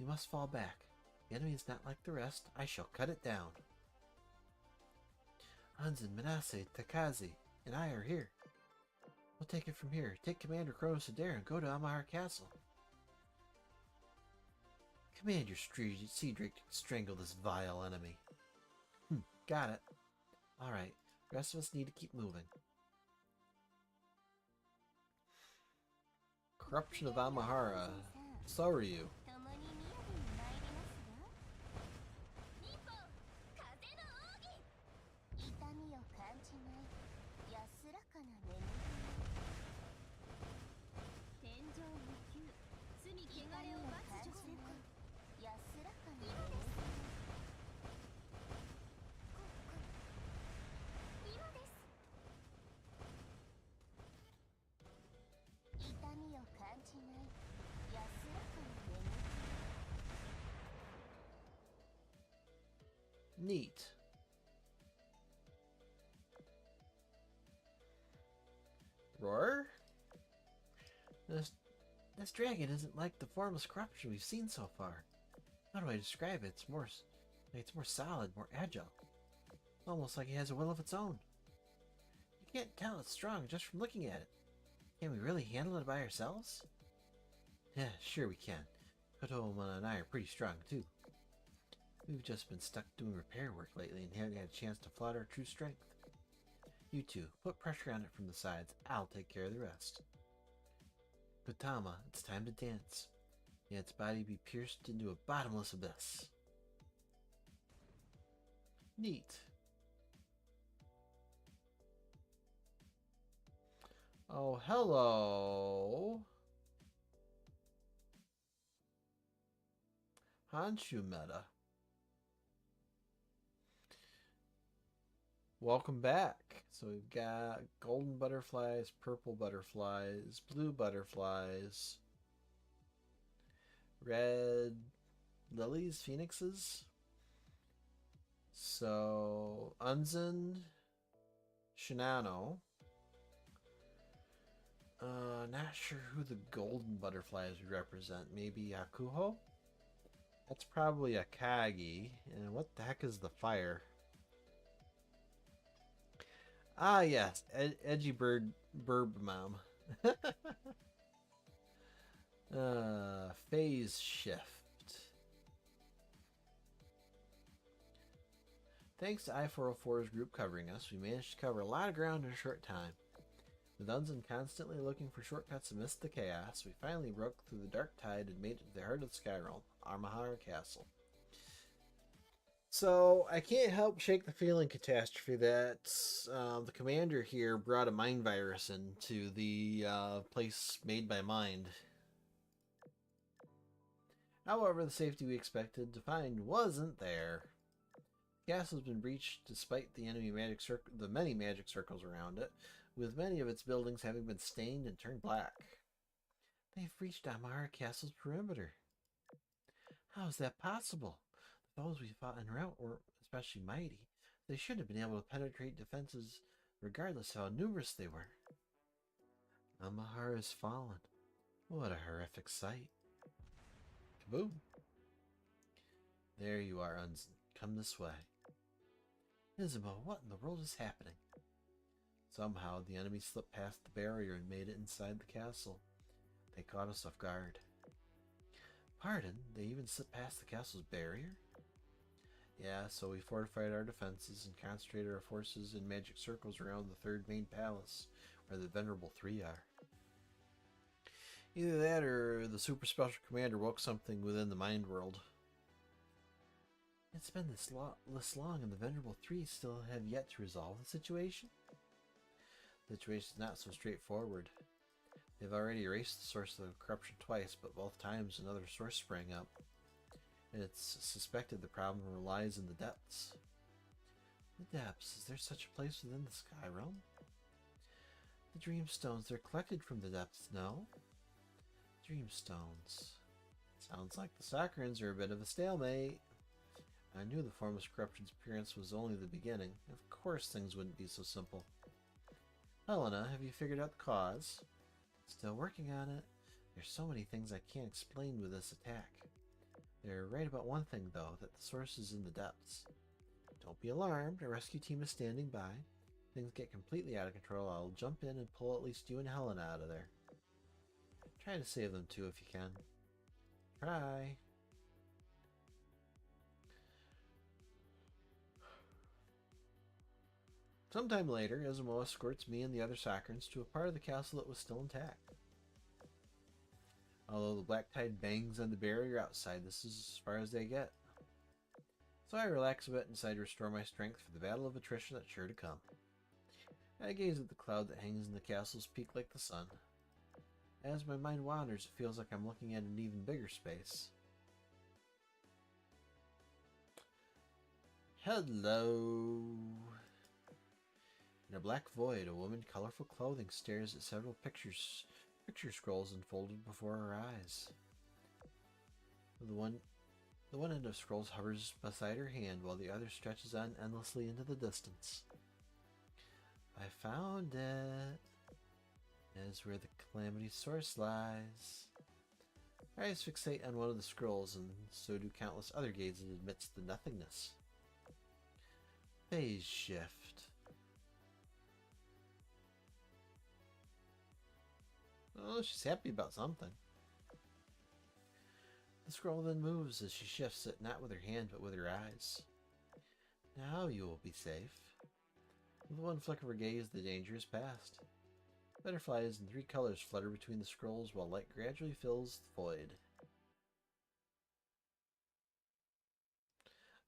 We must fall back. The enemy is not like the rest. I shall cut it down. Unzen, Manase, Takazi, and I are here. We'll take it from here. Take Commander Kronos Adair and go to Amahara Castle. Command your Sea Drake to strangle this vile enemy. Got it. Alright, the rest of us need to keep moving. Corruption of Amahara. So are you. 共に宮城に参りますわ。日本風の奥義。痛みを感じない安らかな眠り。天上無休罪汚れを罰除せず安らかな眠り。今です。痛みを感じない安らかな眠り。 Neat. Roar? This dragon isn't like the formless corruption we've seen so far. How do I describe it? It's more solid, more agile. Almost like it has a will of its own. You can't tell it's strong just from looking at it. Can we really handle it by ourselves? Yeah, sure we can. Kotoma and I are pretty strong too. We've just been stuck doing repair work lately and haven't had a chance to flout our true strength. You two, put pressure on it from the sides. I'll take care of the rest. Kotama, it's time to dance. May its body be pierced into a bottomless abyss. Neat. Oh, hello. Honshu Meta. Welcome back. So we've got golden butterflies, purple butterflies, blue butterflies, red lilies, phoenixes. So Unzen, Shinano. Not sure who the golden butterflies would represent. Maybe Yakuho? That's probably Akagi. And what the heck is the fire? Ah, yes. Edgy bird mom. Phase shift. Thanks to I-404's group covering us, we managed to cover a lot of ground in a short time. With Unzen constantly looking for shortcuts amidst the chaos, we finally broke through the dark tide and made it to the heart of the Sky Realm, Amahara Castle. So, I can't help shake the feeling, Catastrophe, that the commander here brought a mind virus into the place made by mind. However, the safety we expected to find wasn't there. The castle's been breached despite the many magic circles around it, with many of its buildings having been stained and turned black. They've breached Amahara Castle's perimeter. How is that possible? The foes we fought en route were especially mighty. They should have been able to penetrate defenses regardless of how numerous they were. Amahara has fallen. What a horrific sight. Kaboom! There you are, Unzen. Come this way. Isabel, what in the world is happening? Somehow, the enemy slipped past the barrier and made it inside the castle. They caught us off guard. Pardon? They even slipped past the castle's barrier? Yeah, so we fortified our defenses and concentrated our forces in magic circles around the third main palace, where the Venerable Three are. Either that or the super special commander woke something within the mind world. It's been this long and the Venerable Three still have yet to resolve the situation? The situation's not so straightforward. They've already erased the source of the corruption twice, but both times another source sprang up. And it's suspected the problem lies in the depths. The depths? Is there such a place within the Sky Realm? The Dreamstones, they're collected from the depths, no? Dreamstones. Sounds like the Sakurans are a bit of a stalemate. I knew the formless corruption's appearance was only the beginning. Of course things wouldn't be so simple. Helena, have you figured out the cause? Still working on it. There's so many things I can't explain with this attack. They're right about one thing, though, that the source is in the depths. Don't be alarmed, a rescue team is standing by. If things get completely out of control, I'll jump in and pull at least you and Helena out of there. Try to save them too if you can. Try. Sometime later, Izumo escorts me and the other Sakurans to a part of the castle that was still intact. Although the black tide bangs on the barrier outside, this is as far as they get. So I relax a bit inside to restore my strength for the battle of attrition that's sure to come. I gaze at the cloud that hangs in the castle's peak like the sun. As my mind wanders, it feels like I'm looking at an even bigger space. Hello. In a black void, a woman in colorful clothing stares at several picture scrolls unfolded before her eyes. The one end of scrolls hovers beside her hand, while the other stretches on endlessly into the distance. I found it. That is where the calamity's source lies. My eyes fixate on one of the scrolls, and so do countless other gazes amidst the nothingness. Phase shift. Oh, she's happy about something. The scroll then moves as she shifts it, not with her hand, but with her eyes. Now you will be safe. With one flick of her gaze, the danger is past. Butterflies in 3 colors flutter between the scrolls while light gradually fills the void.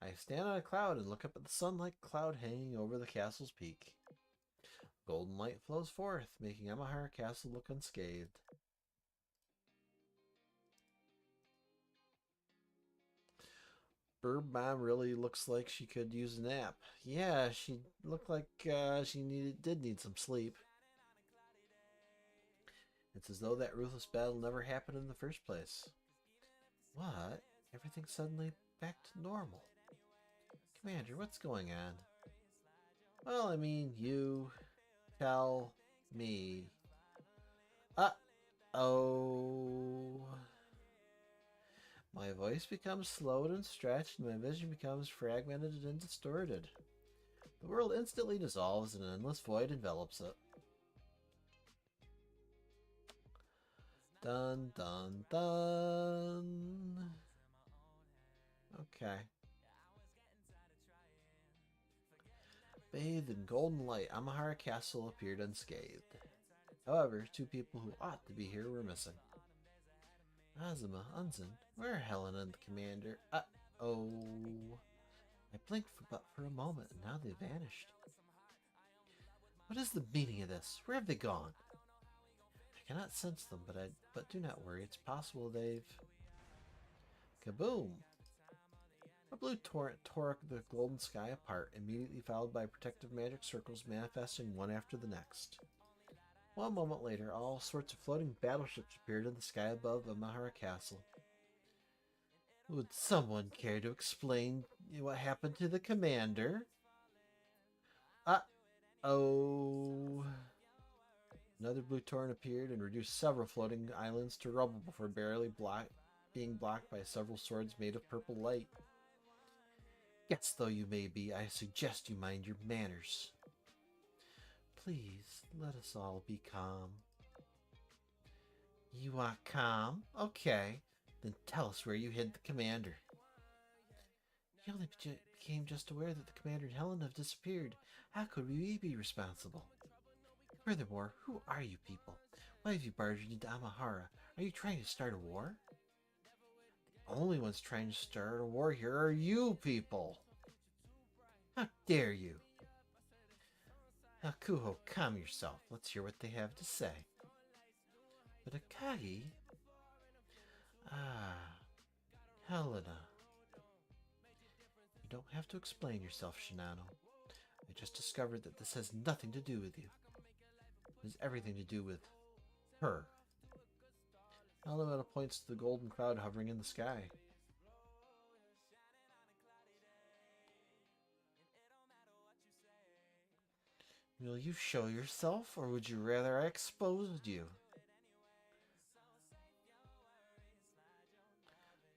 I stand on a cloud and look up at the sun-like cloud hanging over the castle's peak. Golden light flows forth, making Amahara Castle look unscathed. Bird Mom really looks like she could use a nap. Yeah, she looked like she did need some sleep. It's as though that ruthless battle never happened in the first place. What? Everything's suddenly back to normal. Commander, what's going on? Well, I mean, you tell me. Uh-oh. My voice becomes slowed and stretched, and my vision becomes fragmented and distorted. The world instantly dissolves, and an endless void envelops it. Dun dun dun. Okay. Bathed in golden light, Amahara Castle appeared unscathed. However, 2 people who ought to be here were missing. Azuma, Unzen, where are Helen and the commander? Uh-oh. I blinked but for a moment, and now they've vanished. What is the meaning of this? Where have they gone? I cannot sense them, but do not worry. It's possible they've... Kaboom! A blue torrent tore the golden sky apart, immediately followed by protective magic circles manifesting one after the next. One moment later, all sorts of floating battleships appeared in the sky above Amahara Castle. Would someone care to explain what happened to the commander? Uh-oh. Another blue torrent appeared and reduced several floating islands to rubble before being blocked by several swords made of purple light. Guest though you may be, I suggest you mind your manners. Please, let us all be calm. You want calm? Okay, then tell us where you hid the commander. He only became just aware that the commander and Helen have disappeared. How could we be responsible? Furthermore, who are you people? Why have you barged into Amahara? Are you trying to start a war? The only ones trying to start a war here are you people. How dare you? Now, Kuho, calm yourself. Let's hear what they have to say. But Akagi? Helena. You don't have to explain yourself, Shinano. I just discovered that this has nothing to do with you. It has everything to do with her. Helena points to the golden cloud hovering in the sky. Will you show yourself, or would you rather I exposed you?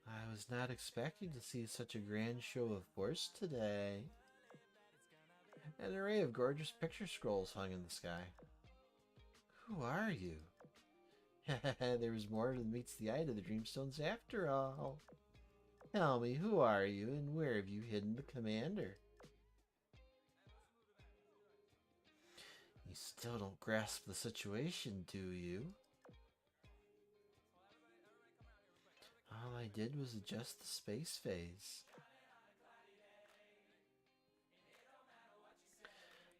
I was not expecting to see such a grand show of force today. An array of gorgeous picture scrolls hung in the sky. Who are you? There was more than meets the eye to the Dreamstones after all. Tell me, who are you, and where have you hidden the commander? You still don't grasp the situation, do you? All I did was adjust the space phase.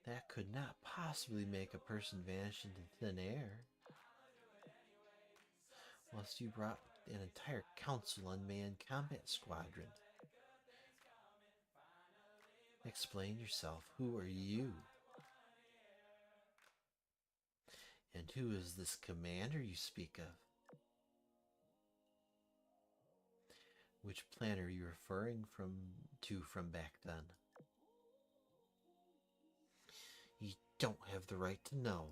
That could not possibly make a person vanish into thin air. Whilst you brought an entire council unmanned combat squadron. Explain yourself. Who are you? And who is this commander you speak of? Which planet are you referring to from back then? You don't have the right to know.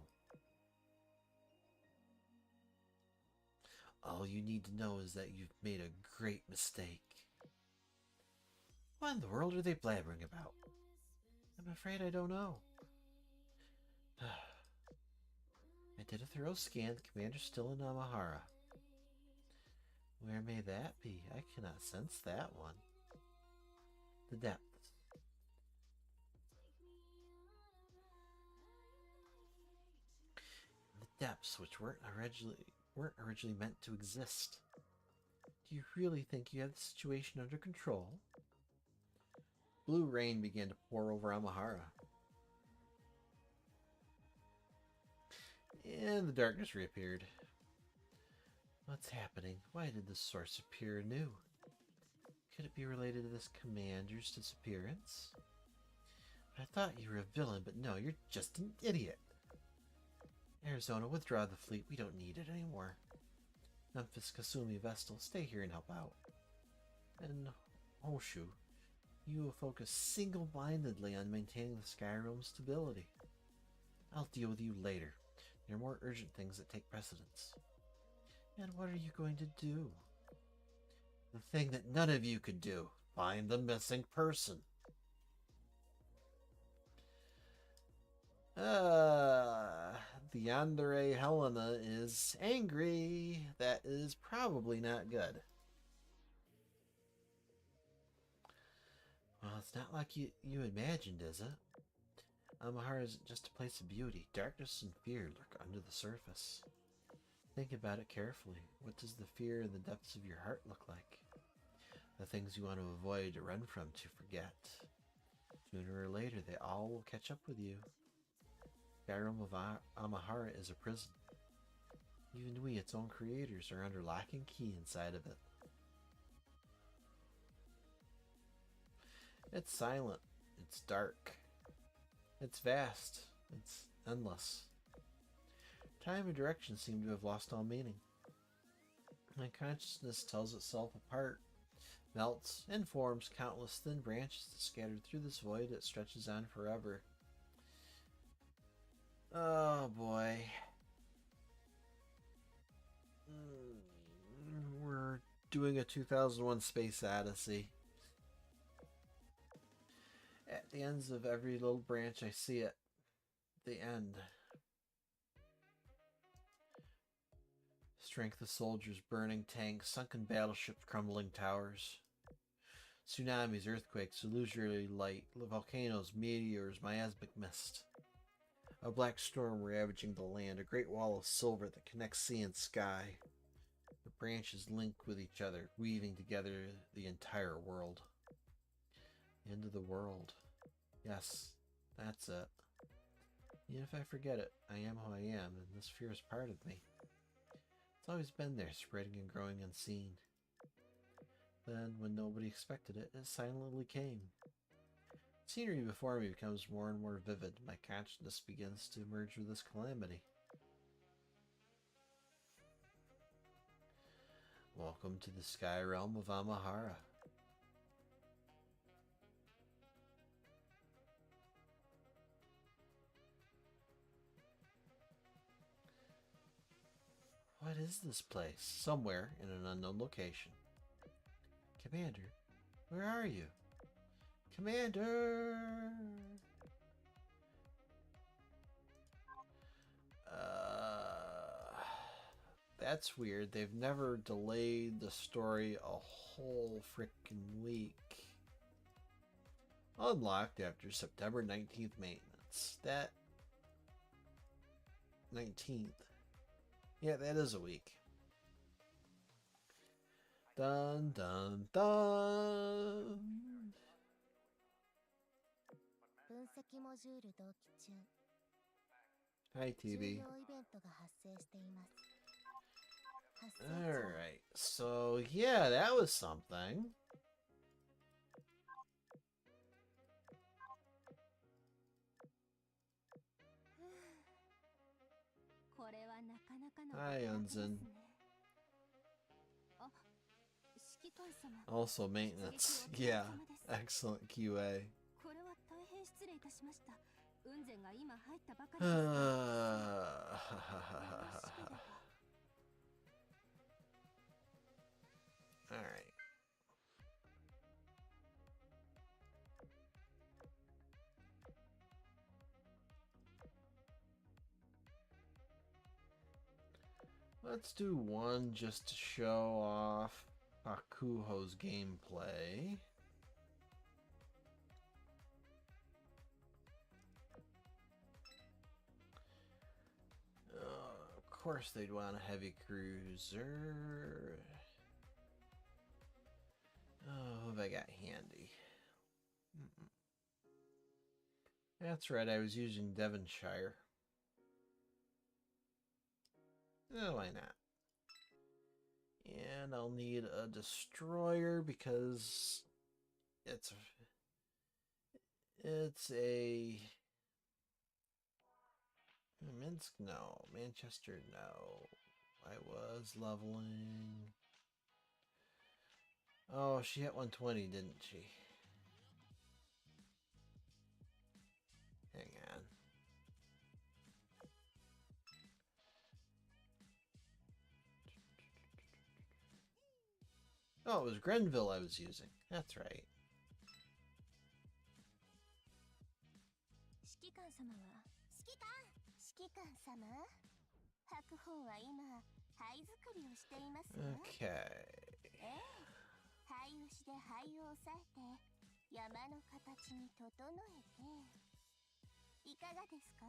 All you need to know is that you've made a great mistake. What in the world are they blabbering about? I'm afraid I don't know. I did a thorough scan. The commander's still in Amahara. Where may that be? I cannot sense that one. The depths. The depths which weren't originally meant to exist. Do you really think you have the situation under control? Blue rain began to pour over Amahara. And the darkness reappeared. What's happening? Why did the source appear anew? Could it be related to this commander's disappearance? I thought you were a villain, but no, you're just an idiot. Arizona, withdraw the fleet. We don't need it anymore. Memphis, Kasumi, Vestal, stay here and help out. And Honshu, you will focus single-mindedly on maintaining the Sky Realm's stability. I'll deal with you later. There are more urgent things that take precedence. And what are you going to do? The thing that none of you could do. Find the missing person. The Yandere Helena is angry. That is probably not good. Well, it's not like you imagined, is it? Amahara isn't just a place of beauty. Darkness and fear lurk under the surface. Think about it carefully. What does the fear in the depths of your heart look like? The things you want to avoid, to run from, to forget. Sooner or later, they all will catch up with you. The Realm of Amahara is a prison. Even we, its own creators, are under lock and key inside of it. It's silent. It's dark. It's vast. It's endless. Time and direction seem to have lost all meaning. My consciousness tells itself apart, melts, and forms countless thin branches scattered through this void that stretches on forever. Oh boy. We're doing a 2001 Space Odyssey. At the ends of every little branch I see it. The end. Strength of soldiers, burning tanks, sunken battleships, crumbling towers. Tsunamis, earthquakes, illusory light, volcanoes, meteors, miasmic mist. A black storm ravaging the land, a great wall of silver that connects sea and sky. The branches link with each other, weaving together the entire world. The end of the world. Yes, that's it. Even if I forget it, I am who I am, and this fear is part of me. It's always been there, spreading and growing unseen. Then, when nobody expected it, it silently came. Scenery before me becomes more and more vivid. My consciousness begins to merge with this calamity. Welcome to the Sky Realm of Amahara. What is this place? Somewhere in an unknown location. Commander, where are you? Commander! That's weird. They've never delayed the story a whole frickin' week. Unlocked after September 19th maintenance. That 19th. Yeah, that is a week. Dun dun dun. 分析モジュール同期中。 Hi, 重 TV. 要イベントが発生しています。発生地は Alright, so yeah, that was something. これはなかなかの Hi, 働きです Unzen. ね。あ、指揮官様。 Also maintenance. Yeah, excellent QA. これは大変失礼いたしました。雲仙が今入ったばかりですから。よろしければ。 Alright. Let's do one just to show off Hakuho's gameplay. Of course they'd want a heavy cruiser. Oh, who have I got handy? That's right, I was using Devonshire. Oh, why not? And I'll need a destroyer because it's a Minsk, no. Manchester, no. I was leveling. Oh, she hit 120, didn't she? Hang on. Oh, it was Grenville I was using. That's right. 指揮官様は指揮官様、白鵬は今灰作りをしていますわ。 Okay. ええ、灰牛で灰を押さえて山の形に整えて、いかがですか？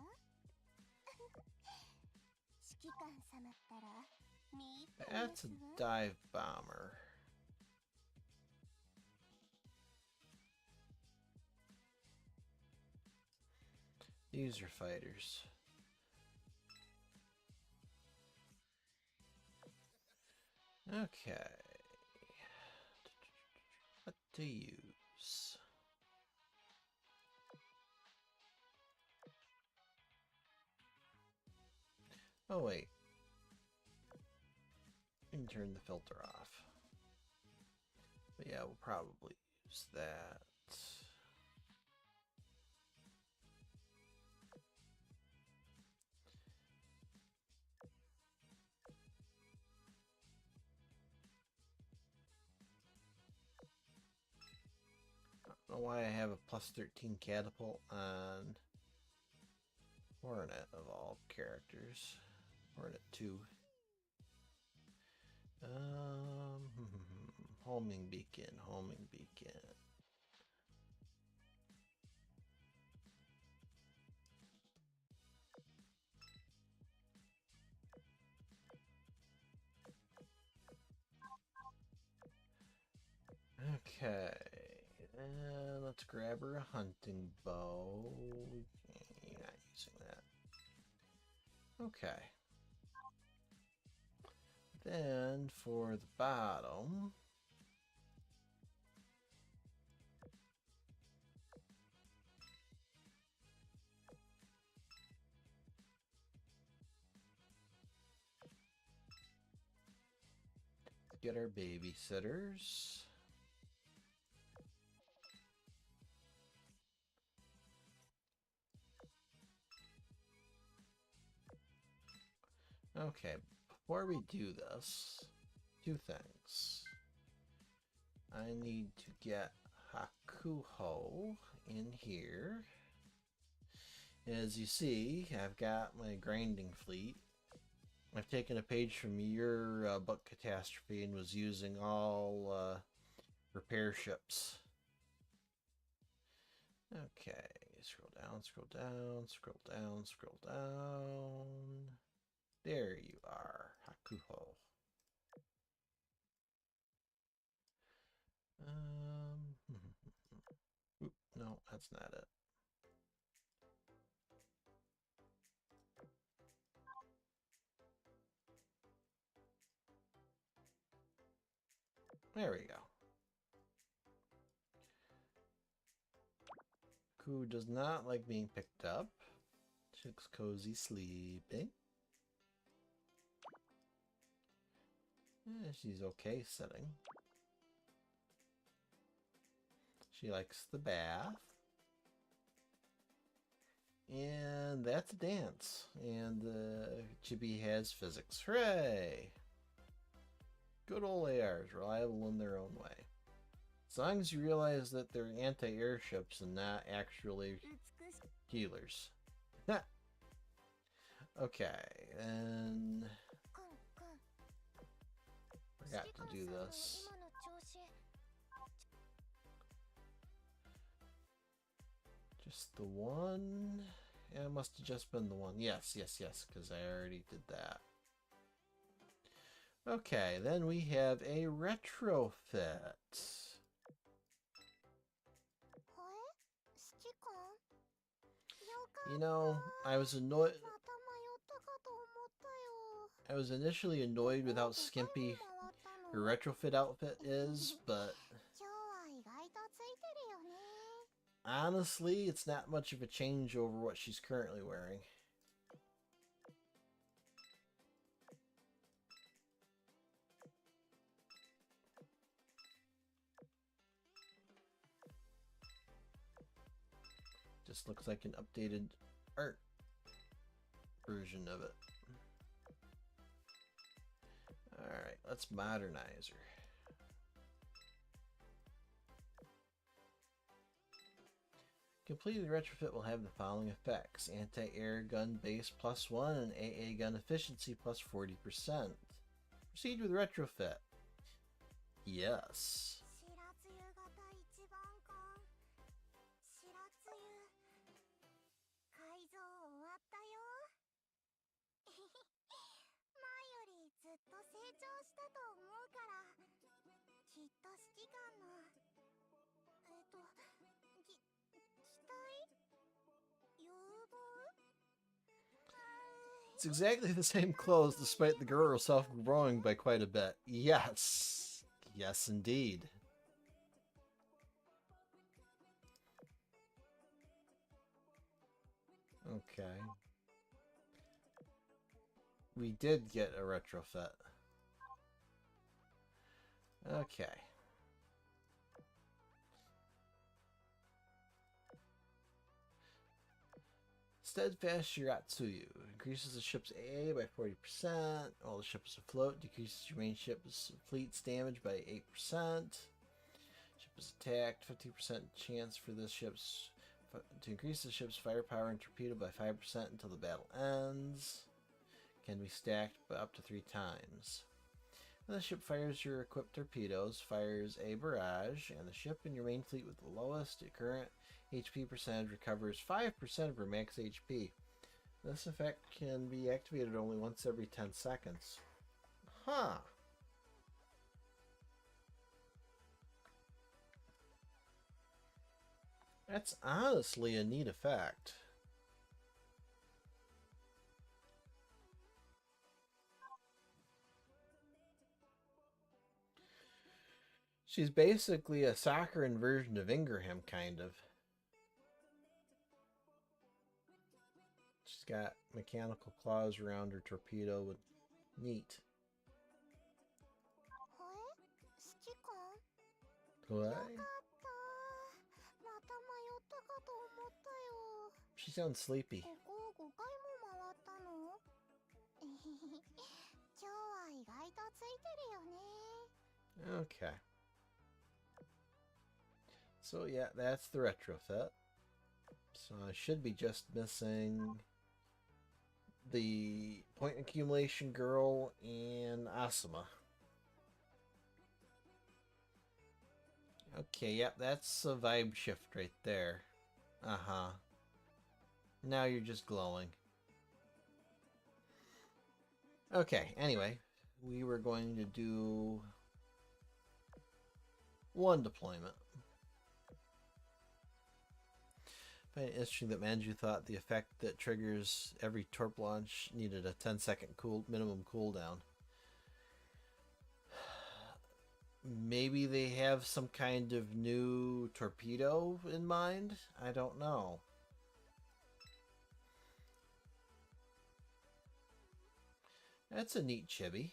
指揮官様ったら見入っていま That's す a わ。 dive bomber. These are fighters. Okay. What to use? Oh, wait. And turn the filter off. But yeah, we'll probably use that. I don't know why I have a plus 13 catapult on Hornet of all characters. Hornet 2. Homing beacon, homing beacon. Okay, and let's grab her a hunting bow. You're not using that. Okay. Then for the bottom, let's get our babysitters. Okay, before we do this, two things. I need to get Hakuho in here. As you see, I've got my grinding fleet. I've taken a page from your book Catastrophe and was using all repair ships. Okay, scroll down, scroll down, scroll down, scroll down. There you are, Hakuho. Oop, no, that's not it. There we go. Who does not like being picked up. She looks cozy sleeping. Yeah, she's okay sitting. She likes the bath. And that's a dance. And Chibi has physics. Hooray! Good old ARs, reliable in their own way. As long as you realize that they're anti-airships and not actually healers. Okay, and forgot to do this. Just the one? Yeah, it must have just been the one. Yes, because I already did that. Okay, then we have a retrofit. You know, I was initially annoyed with how skimpy her retrofit outfit is, but honestly, it's not much of a change over what she's currently wearing. Just looks like an updated art version of it. Alright, let's modernize her. Completing the retrofit will have the following effects: anti-air gun base +1 and AA gun efficiency +40%. Proceed with retrofit. Yes. It's exactly the same clothes despite the girl herself growing by quite a bit. Yes. Yes, indeed. Okay. We did get a retrofit. Okay. Steadfast Shiratsuyu increases the ship's AA by 40%. While the ship is afloat, decreases your main ship's fleet's damage by 8%. Ship is attacked, 50% chance for this ship's to increase the ship's firepower and torpedo by 5% until the battle ends. Can be stacked by up to 3 times. When the ship fires your equipped torpedoes, fires a barrage, and the ship in your main fleet with the lowest current HP percentage recovers 5% of her max HP. This effect can be activated only once every 10 seconds. Huh. That's honestly a neat effect. She's basically a Sakura version of Ingraham, kind of. She's got mechanical claws around her torpedo with neat. What? She sounds sleepy. Okay. So yeah, that's the retrofit. So I should be just missing the point accumulation girl and Asuma. Okay, yep, that's a vibe shift right there. Uh-huh. Now you're just glowing. Okay, anyway, we were going to do one deployment. I find it interesting that Manju thought the effect that triggers every torp launch needed a 10-second minimum cooldown. Maybe they have some kind of new torpedo in mind? I don't know. That's a neat chibi.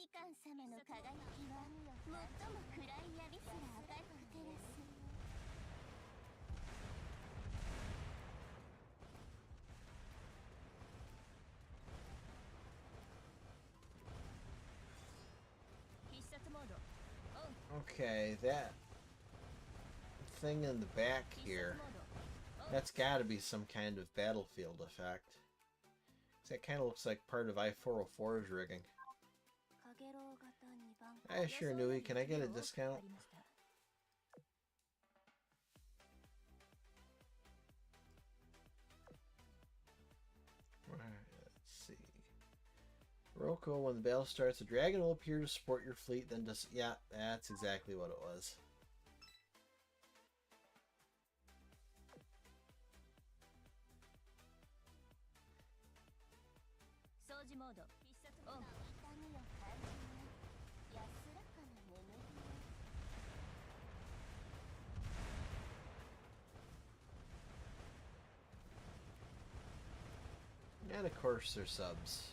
指揮官様の輝きは最も暗い闇すら明るく照らす。必殺モードオン。 Okay, that thing in the back here, that's gotta be some kind of battlefield effect. That kind of looks like part of I-404's rigging. Hi, sure, Nui. Can I get a discount? Let's see. Roko, when the battle starts, a dragon will appear to support your fleet, then just... Yeah, that's exactly what it was. And of course they're subs.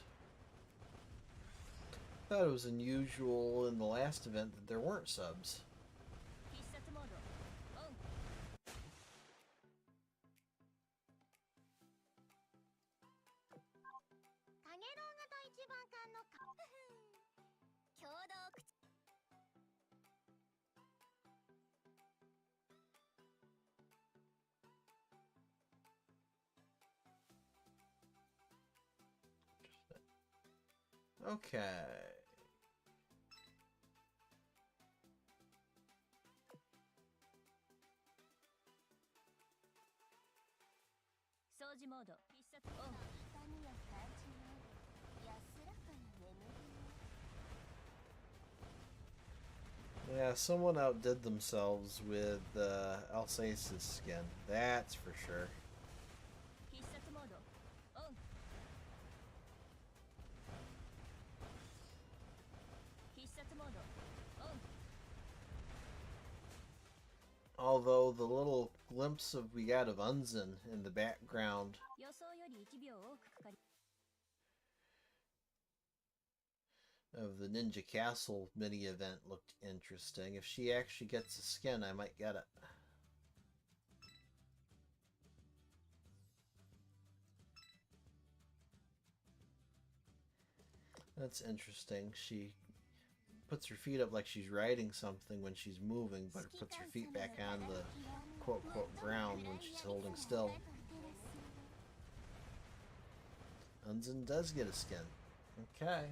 Thought it was unusual in the last event that there weren't subs. Okay. Yeah, someone outdid themselves with Alsace's skin. That's for sure. Although the little glimpse we got of Unzen in the background of the Ninja Castle mini event looked interesting. If she actually gets a skin, I might get it. That's interesting. She puts her feet up like she's riding something when she's moving, but puts her feet back on the quote-quote ground when she's holding still. Unzen does get a skin. Okay.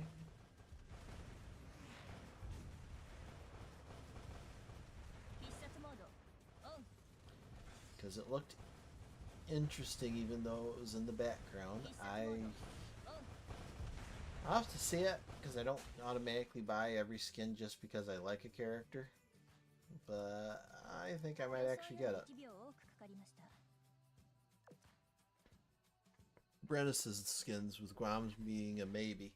Because it looked interesting even though it was in the background. I'll have to see it, because I don't automatically buy every skin just because I like a character. But I think I might actually get it. Brennis's skins, with Guam's being a maybe.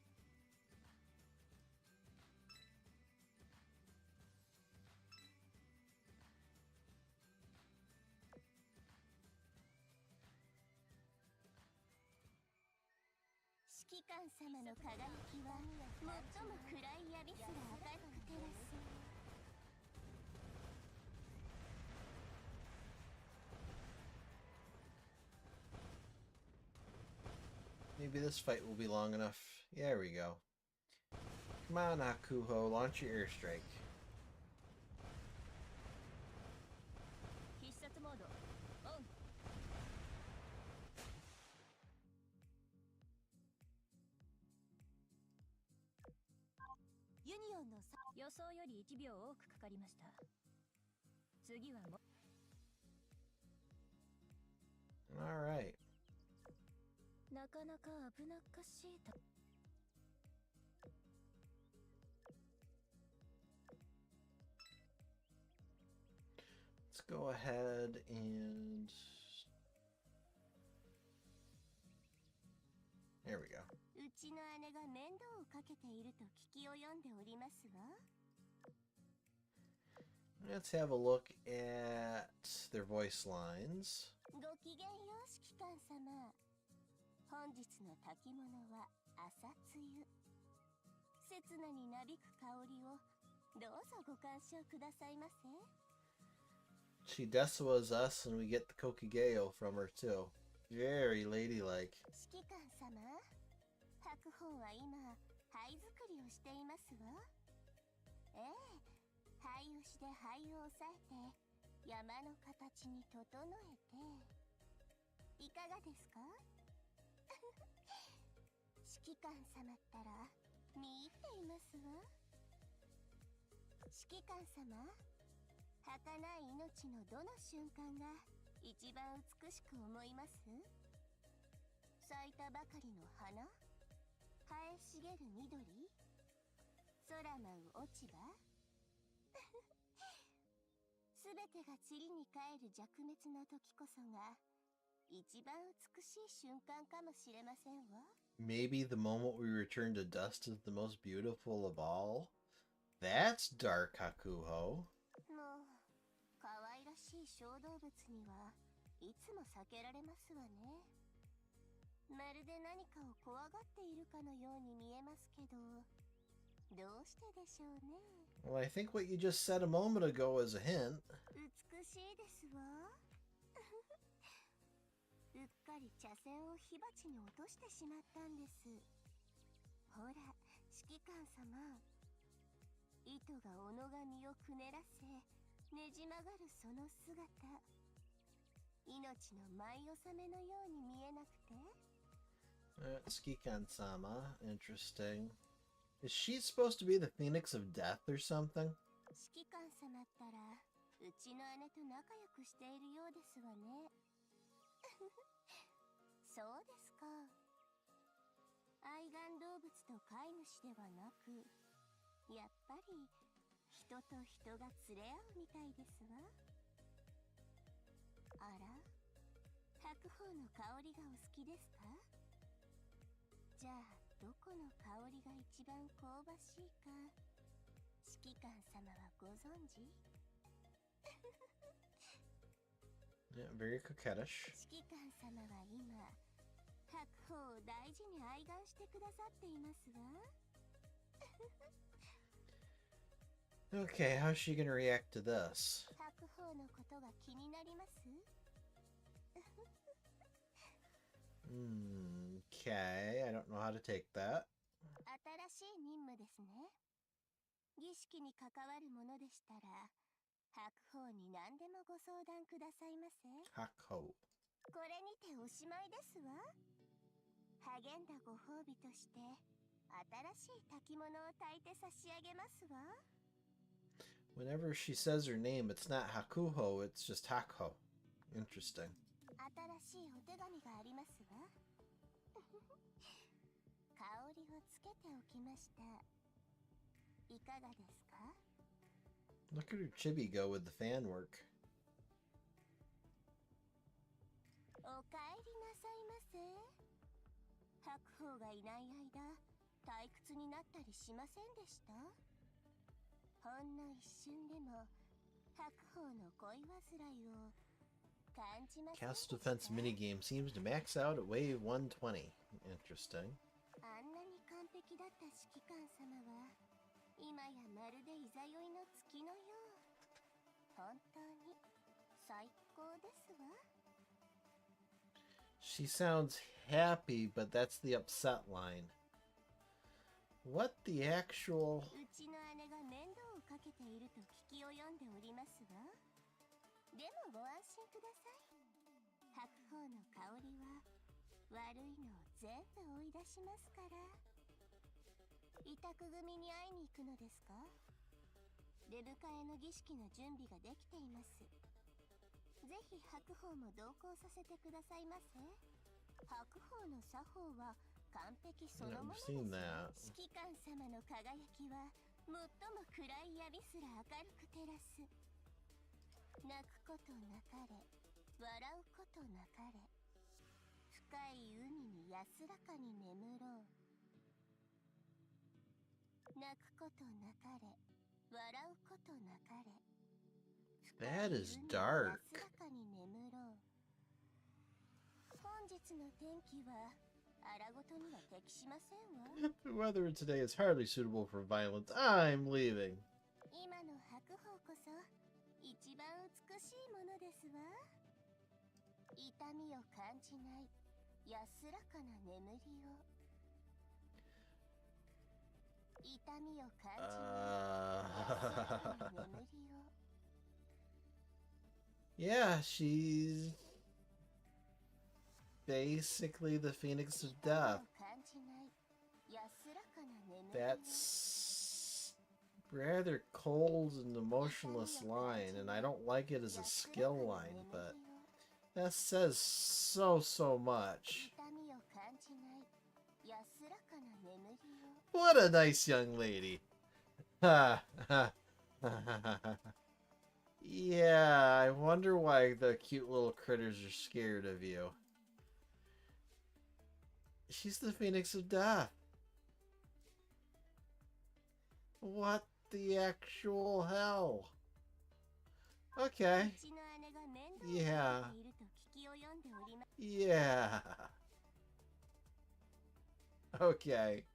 Maybe this fight will be long enough. There we go. Come on, Akuho, launch your airstrike. ユニオンの予想より1秒多くかかりました。次はも All right. なかなか危なっかしいと。Let's go ahead and there we go. うちの姉が面倒をかけていると聞き及んでおりますわ。 Let's have a look at their voice lines. ごきげんよう指揮官様。本日の炊き物は朝露。刹那になびく香りをどうぞご鑑賞くださいませ。 She desuas us and we get the kokigeo from her too. Very ladylike. 指揮官様、白鵬は今灰作りをしていますわ。ええ、灰押しで灰を押さえて山の形に整えて、いかがですか？指揮官様ったら見入っていますわ。指揮官様、儚い命のどの瞬間が一番美しく思います？咲いたばかりの花、生え茂る緑、空舞う落ち葉。すべてが塵に帰る弱滅の時こそが一番美しい瞬間かもしれませんわ。 Maybe the moment we return to dust is the most beautiful of all? That's dark, Hakuho. もう可愛らしい小動物にはいつも避けられますわね。まるで何かを怖がっているかのように見えますけど、どうしてでしょうね。 Well, I think what you just said a moment ago is a hint. 美しいですわ。うっかり茶筅を火鉢に落としてしまったんです。ほら、指揮官様、糸が小野髪をくねらせねじ曲がるその姿、命の舞い納めのように見えなくて。Skikan-sama, interesting. Is she supposed to be the phoenix of death or something? 指揮官様ったらうちの姉と仲良くしているようですわね。そうですか。愛玩動物と飼い主ではなく、やっぱり人と人が連れ合うみたいですわ。あら、白鵬の香りがお好きですか？じゃあどこの香りが一番香ばしいか指揮官様はご存知？ Yeah, very coquettish. 指揮官様は今白鵬を大事に愛玩してくださっていますわ。 Okay, how's she gonna react to this? 白鵬のことが気になります？ Okay, I don't know how to take that. 新しい任務ですね。儀式に関わるものでしたら白鵬に何でもご相談くださいませ。 Hako. これにておしまいですわ。励んだご褒美として新しい炊き物を炊いて差し上げますわ。 Whenever she says her name, it's not Hakuho, it's just Hako. Interesting. 新しいお手紙がありますわ。香りをつけておきました。いかがですか？ Look at her chibi go with the fan work. おかえりなさいませ。白鵬がいない間、退屈になったりしませんでした？ほんの一瞬でも白鵬の恋煩いを感じませんでした？ Castle Defense minigame seems to max out at wave 120. Interesting. あんなに完璧だった指揮官様は今やまるでいざよいの月のよう。本当に最高ですわ。 She sounds happy, but that's the upset line. What the actual... うちの姉が面倒をかけていると聞き及んでおりますわ。でもご安心ください。白鵬の香りは悪いのを全部追い出しますから。い宅組に会いに行くのですか？出迎えの儀式の準備ができています。ぜひ白鵬も同行させてくださいませ。白鵬の作法は完璧そのものですよ。指揮官様の輝きは最も暗い闇すら明るく照らす。泣くことなかれ、笑うことなかれ、深い海に安らかに眠ろう。泣くことなかれ、笑うことなかれ、 That is dark. 安らかに眠ろう。本日の天気は荒ごとには適しませんわ。 The weather today is hardly suitable for violence. I'm leaving. 今の白鵬こそ一番美しいものですわ。痛みを感じない安らかな眠りを。痛みを感じない安らかな眠りを。Yeah, she's basically the Phoenix of Death. That's rather cold and emotionless line, and I don't like it as a skill line, but that says so much. What a nice young lady. Ha ha ha. Yeah, I wonder why the cute little critters are scared of you. She's the Phoenix of Death. What the actual hell? Okay. Yeah. Yeah. Okay.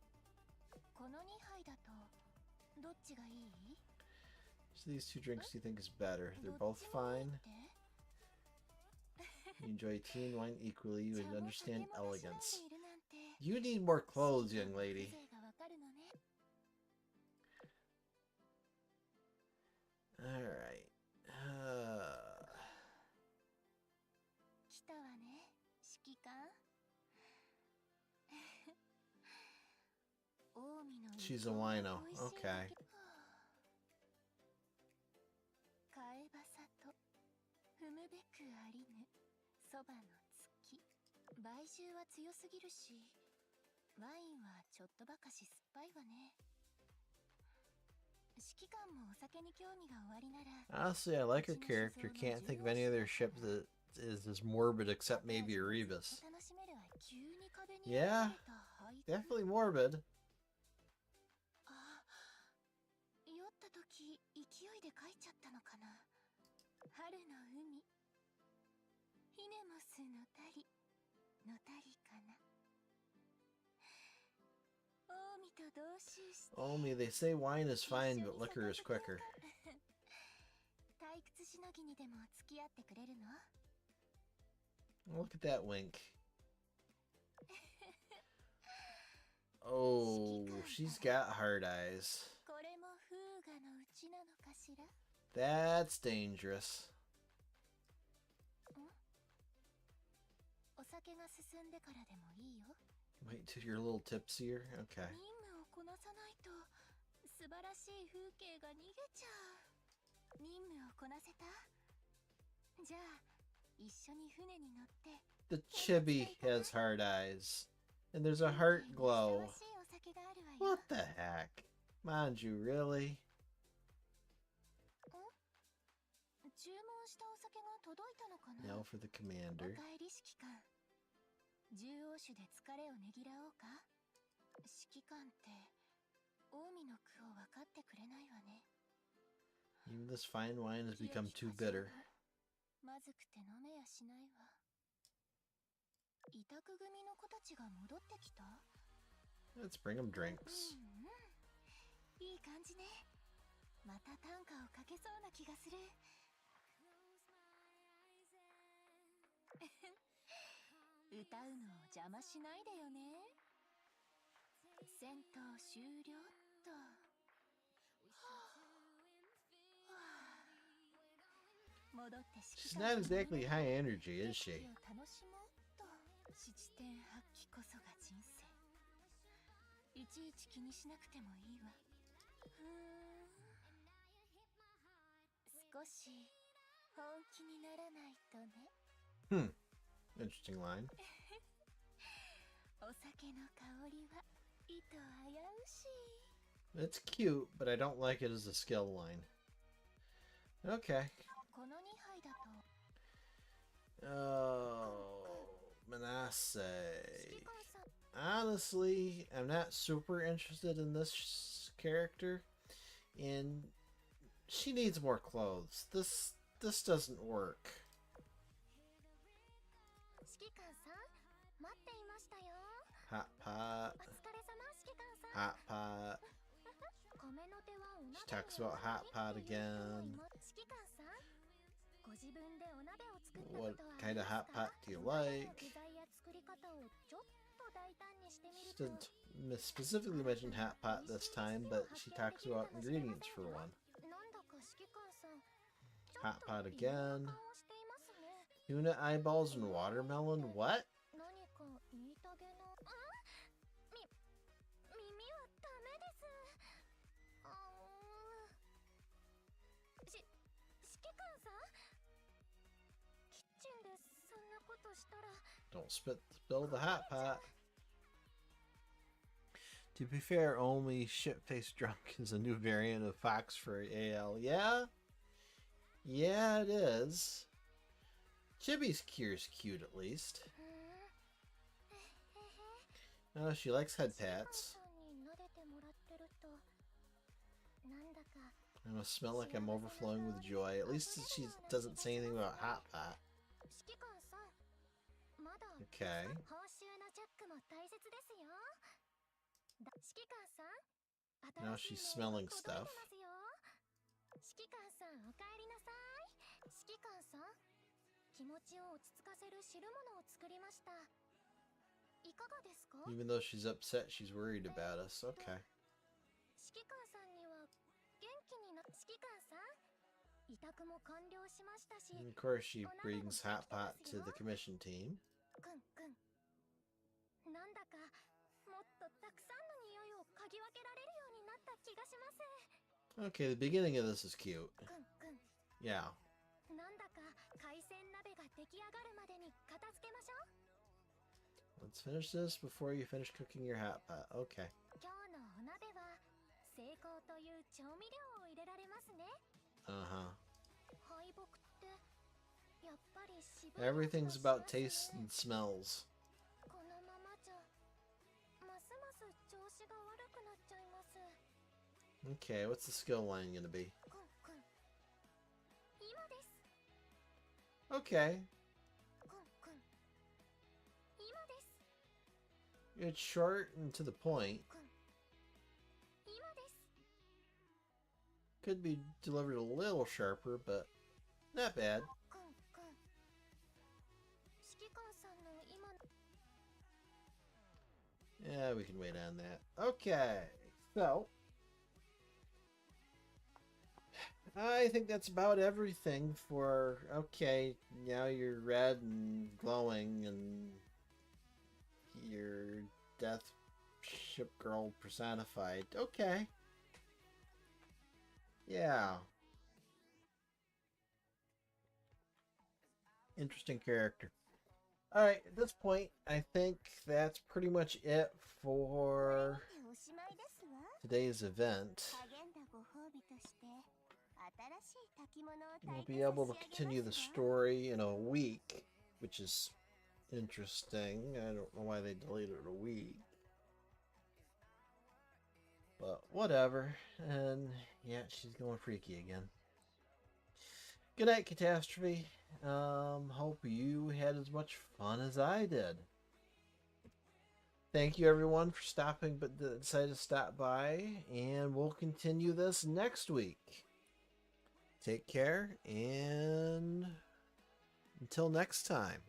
So these two drinks do you think is better? They're both fine. You enjoy tea and wine equally. You would understand elegance. You need more clothes, young lady. Alright. She's a wino. Okay. Honestly, I like her character. Can't think of any other ship that is as morbid except maybe Erebus. Yeah, definitely morbid. Omi, they say wine is fine, but liquor is quicker. Look at that wink. Oh, she's got hard eyes. That's dangerous. Wait till you're a little tipsier? Okay. The chibi has hard eyes. And there's a heart glow. What the heck? Manju, really? Now for the commander. Even this fine wine has become too bitter. Let's bring them drinks. She's not exactly high energy, is she? いちいち気にしなくてもいいわ。少し本気にならないとね。Interesting line. お酒の香りは糸危うし。 It's cute, but I don't like it as a skill line. Okay. この2杯だと Oh, Manasseh. 指揮官さん Honestly, I'm not super interested in this character, and she needs more clothes. This doesn't work. 指揮官さん待っていましたよ。 Hot pot. お疲れ様指揮官さん。 Hot pot. 米の手はお鍋に She talks about hot pot again. 指揮官さんご自分でお鍋を作った What ことはあ kind り of ます hot か？ pot do you お鍋の like? 具材や作り方をちょっと大胆にしてみ She ると didn't specifically mention hot pot this time, but she talks about ingredients for one. なんだか指揮官さん Hot pot again. 顔をしていますね。 Tuna eyeballs and watermelon? What? 何か言いたげな。あ、耳はダメです。指揮官さん、キッチンでそんなことしたら。 Don't spill the hot pot. To be fair, only shit-faced drunk is a new variant of Fox for AL. Yeah? Yeah, it is. Chibi's cure's cute, at least. Oh, she likes head pats. I must smell like I'm overflowing with joy. At least she doesn't say anything about hot pot. Okay. Now she's smelling stuff. 指揮官さん、お帰りなさい。指揮官さん、気持ちを落ち着かせる汁物を作りました。いかがですか？ Even though she's upset, she's worried about us. Okay. 指揮官さんには元気にな。指揮官さん、委託も完了しましたし。 And of course, she brings hot pot to the commission team. くんくん。なんだかもっとたくさんの匂いを嗅ぎ分けられるようになった気がします。 Okay, the beginning of this is cute. くんくん。 Yeah. なんだか海鮮鍋が出来上がるまでに片付けましょう。 Let's finish this before you finish cooking your hot pot. Okay. 今日のお鍋は成功という調味料を入れられますね。 Uh-huh. 敗北ってやっぱりしばらく Everything's about taste and smells. このままじゃますます調子が悪くなっちゃいます。 Okay, what's the skill line gonna be? くんくん。今です。 Okay. くんくん。今です。 It's short and to the point. くん。今です。 Could be delivered a little sharper, but not bad. くんくん。指揮官さんの今の。 Yeah, we can wait on that. Okay, so I think that's about everything for, okay, now you're red and glowing and you're Death Ship Girl personified. Okay. Yeah. Interesting character. Alright, at this point, I think that's pretty much it for おしまいですわ。 today's event. 励んだご褒美として新しい炊き物を We'll 炊いて be able to 差し continue 上げ the ますわ。 story in a week, which is interesting. I don't know why they delayed it a week. But whatever. And yeah, she's going freaky again. Good night, Catastrophe. Hope you had as much fun as I did. Thank you everyone for stopping, but decided to stop by, and we'll continue this next week. Take care, and until next time.